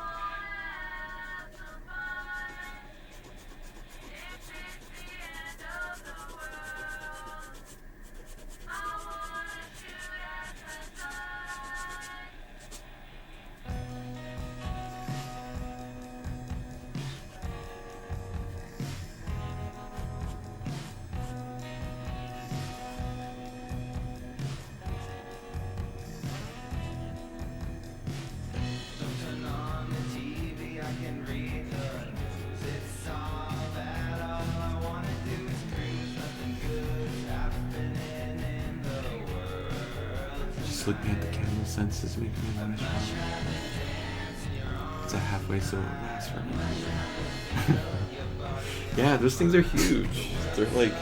Turn on the TV, I can read the news. It's all bad, all I wanna do is cruise. Nothing good's happening in the world. Just looking at the candle scents is making me want to shower. It's a halfway, so it lasts for another year. Yeah, those things are huge. They're like,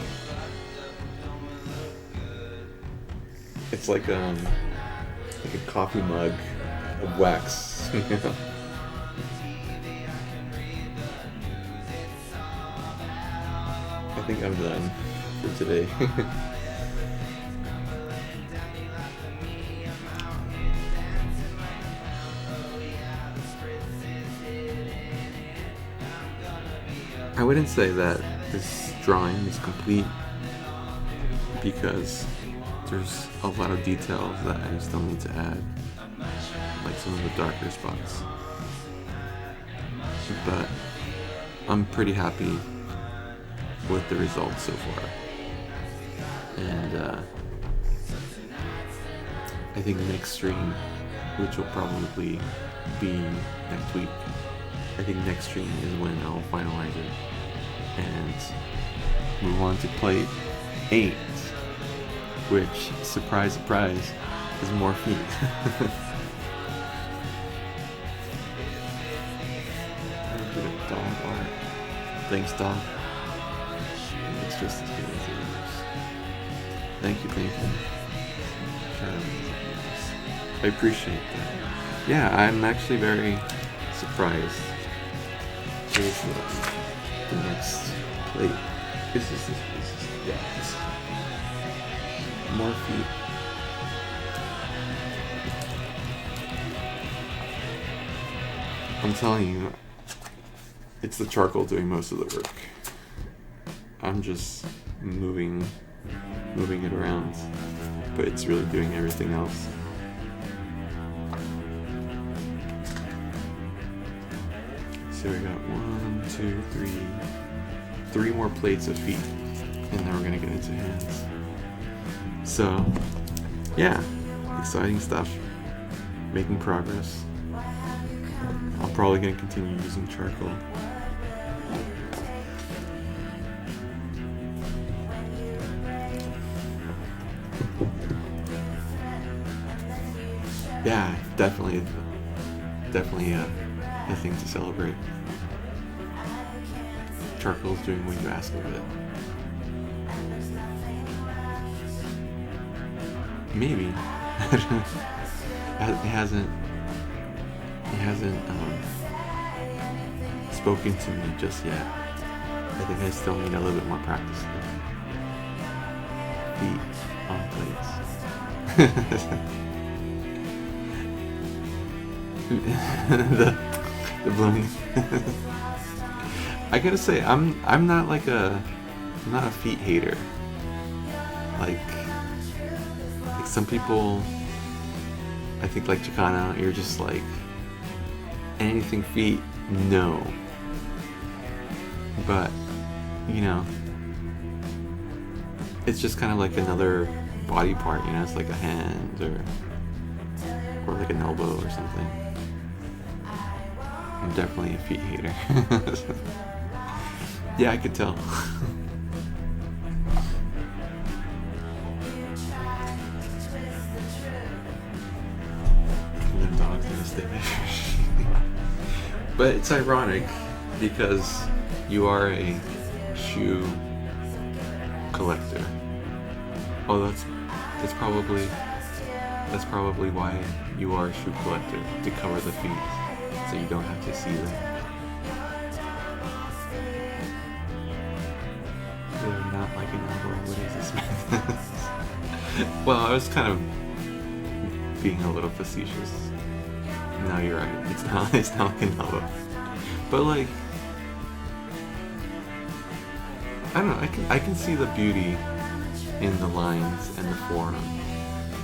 it's like a coffee mug of wax. You know? I think I'm done for today. I wouldn't say that this drawing is complete because there's a lot of details that I still need to add, like some of the darker spots. But I'm pretty happy with the results so far. And I think next stream, which will probably be next week, I think next stream is when I'll finalize it and move on to plate 8, which, surprise, surprise, is more feet. Very good at dog art. Thanks, dog. It's just as good as the others. Thank you. I appreciate that. Yeah, I'm actually very surprised. Here's the next plate. This is more feet. I'm telling you, it's the charcoal doing most of the work. I'm just moving it around, but it's really doing everything else. So we got 1, 2, 3 more plates of feet, and then we're gonna get into hands. So, yeah, exciting stuff. Making progress. I'm probably gonna continue using charcoal. Yeah, definitely a thing to celebrate. Charcoal's doing what you ask of it. Maybe. It hasn't spoken to me just yet. I think I still need a little bit more practice. Feet on plates. the blooming. I gotta say, I'm not like I'm not a feet hater. Like some people, I think like Chicana, you're just like anything feet, no. But you know, it's just kind of like another body part. You know, it's like a hand or like an elbow or something. I'm definitely a feet hater. Yeah, I could tell. The dog's gonna stay there. But it's ironic because you are a shoe collector. Oh, that's probably why you are a shoe collector, to cover the feet, so you don't have to see them. They're not like an elbow. What is this, man? Well, I was kind of being a little facetious. No, you're right. It's not like an elbow. But like, I don't know. I can see the beauty in the lines and the form,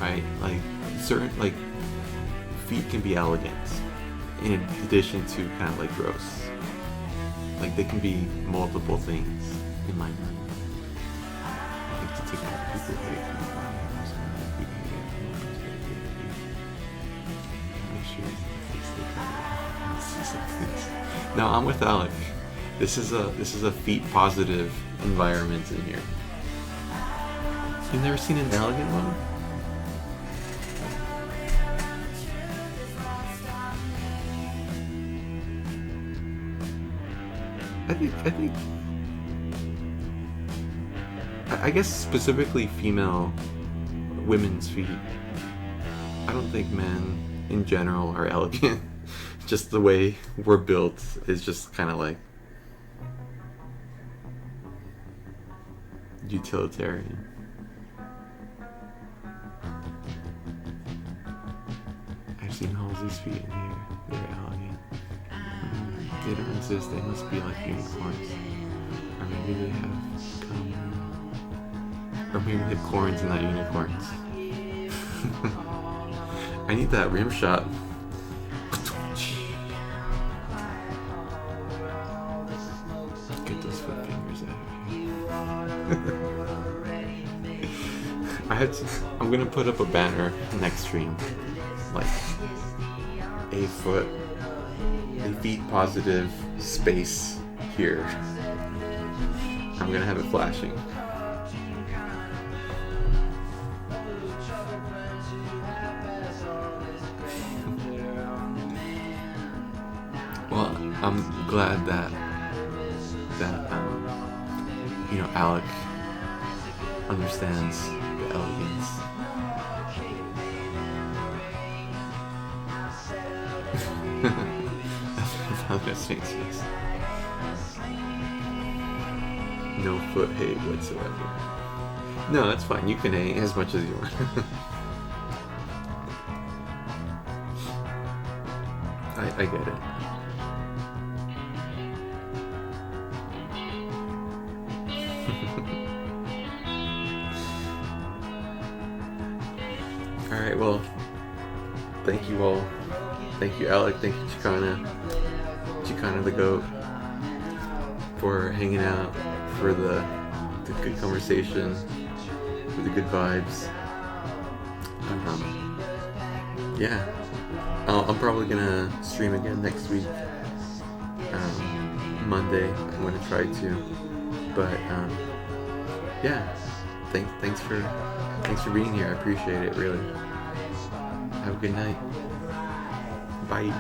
right? Like certain like feet can be elegant, in addition to kind of like gross. Like they can be multiple things in my mind. I think to take out people hate feet. No, I'm with Alec. This is a feet positive environment in here. You've never seen an elegant one? I guess specifically women's feet. I don't think men in general are elegant. Just the way we're built is just kind of like utilitarian. I've seen Halsey's feet in here. They're elegant. They don't exist. They must be like unicorns. Or maybe they have or maybe the corns and not unicorns. I need that rim shot. Get those foot fingers out of here. I'm gonna put up a banner next stream. Like a feet positive space here. I'm gonna have it flashing. Well, I'm glad that Alec understands the elegance. No foot hate whatsoever. No, that's fine. You can hate as much as you want. I get it. Alright, well, thank you all. Thank you, Alec. Thank you, Chicana the GOAT, for hanging out, for the good conversation, for the good vibes. Yeah. I'm probably gonna stream again next week. Monday, I'm gonna try to. But yeah. Thanks for being here. I appreciate it, really. Have a good night. Bye.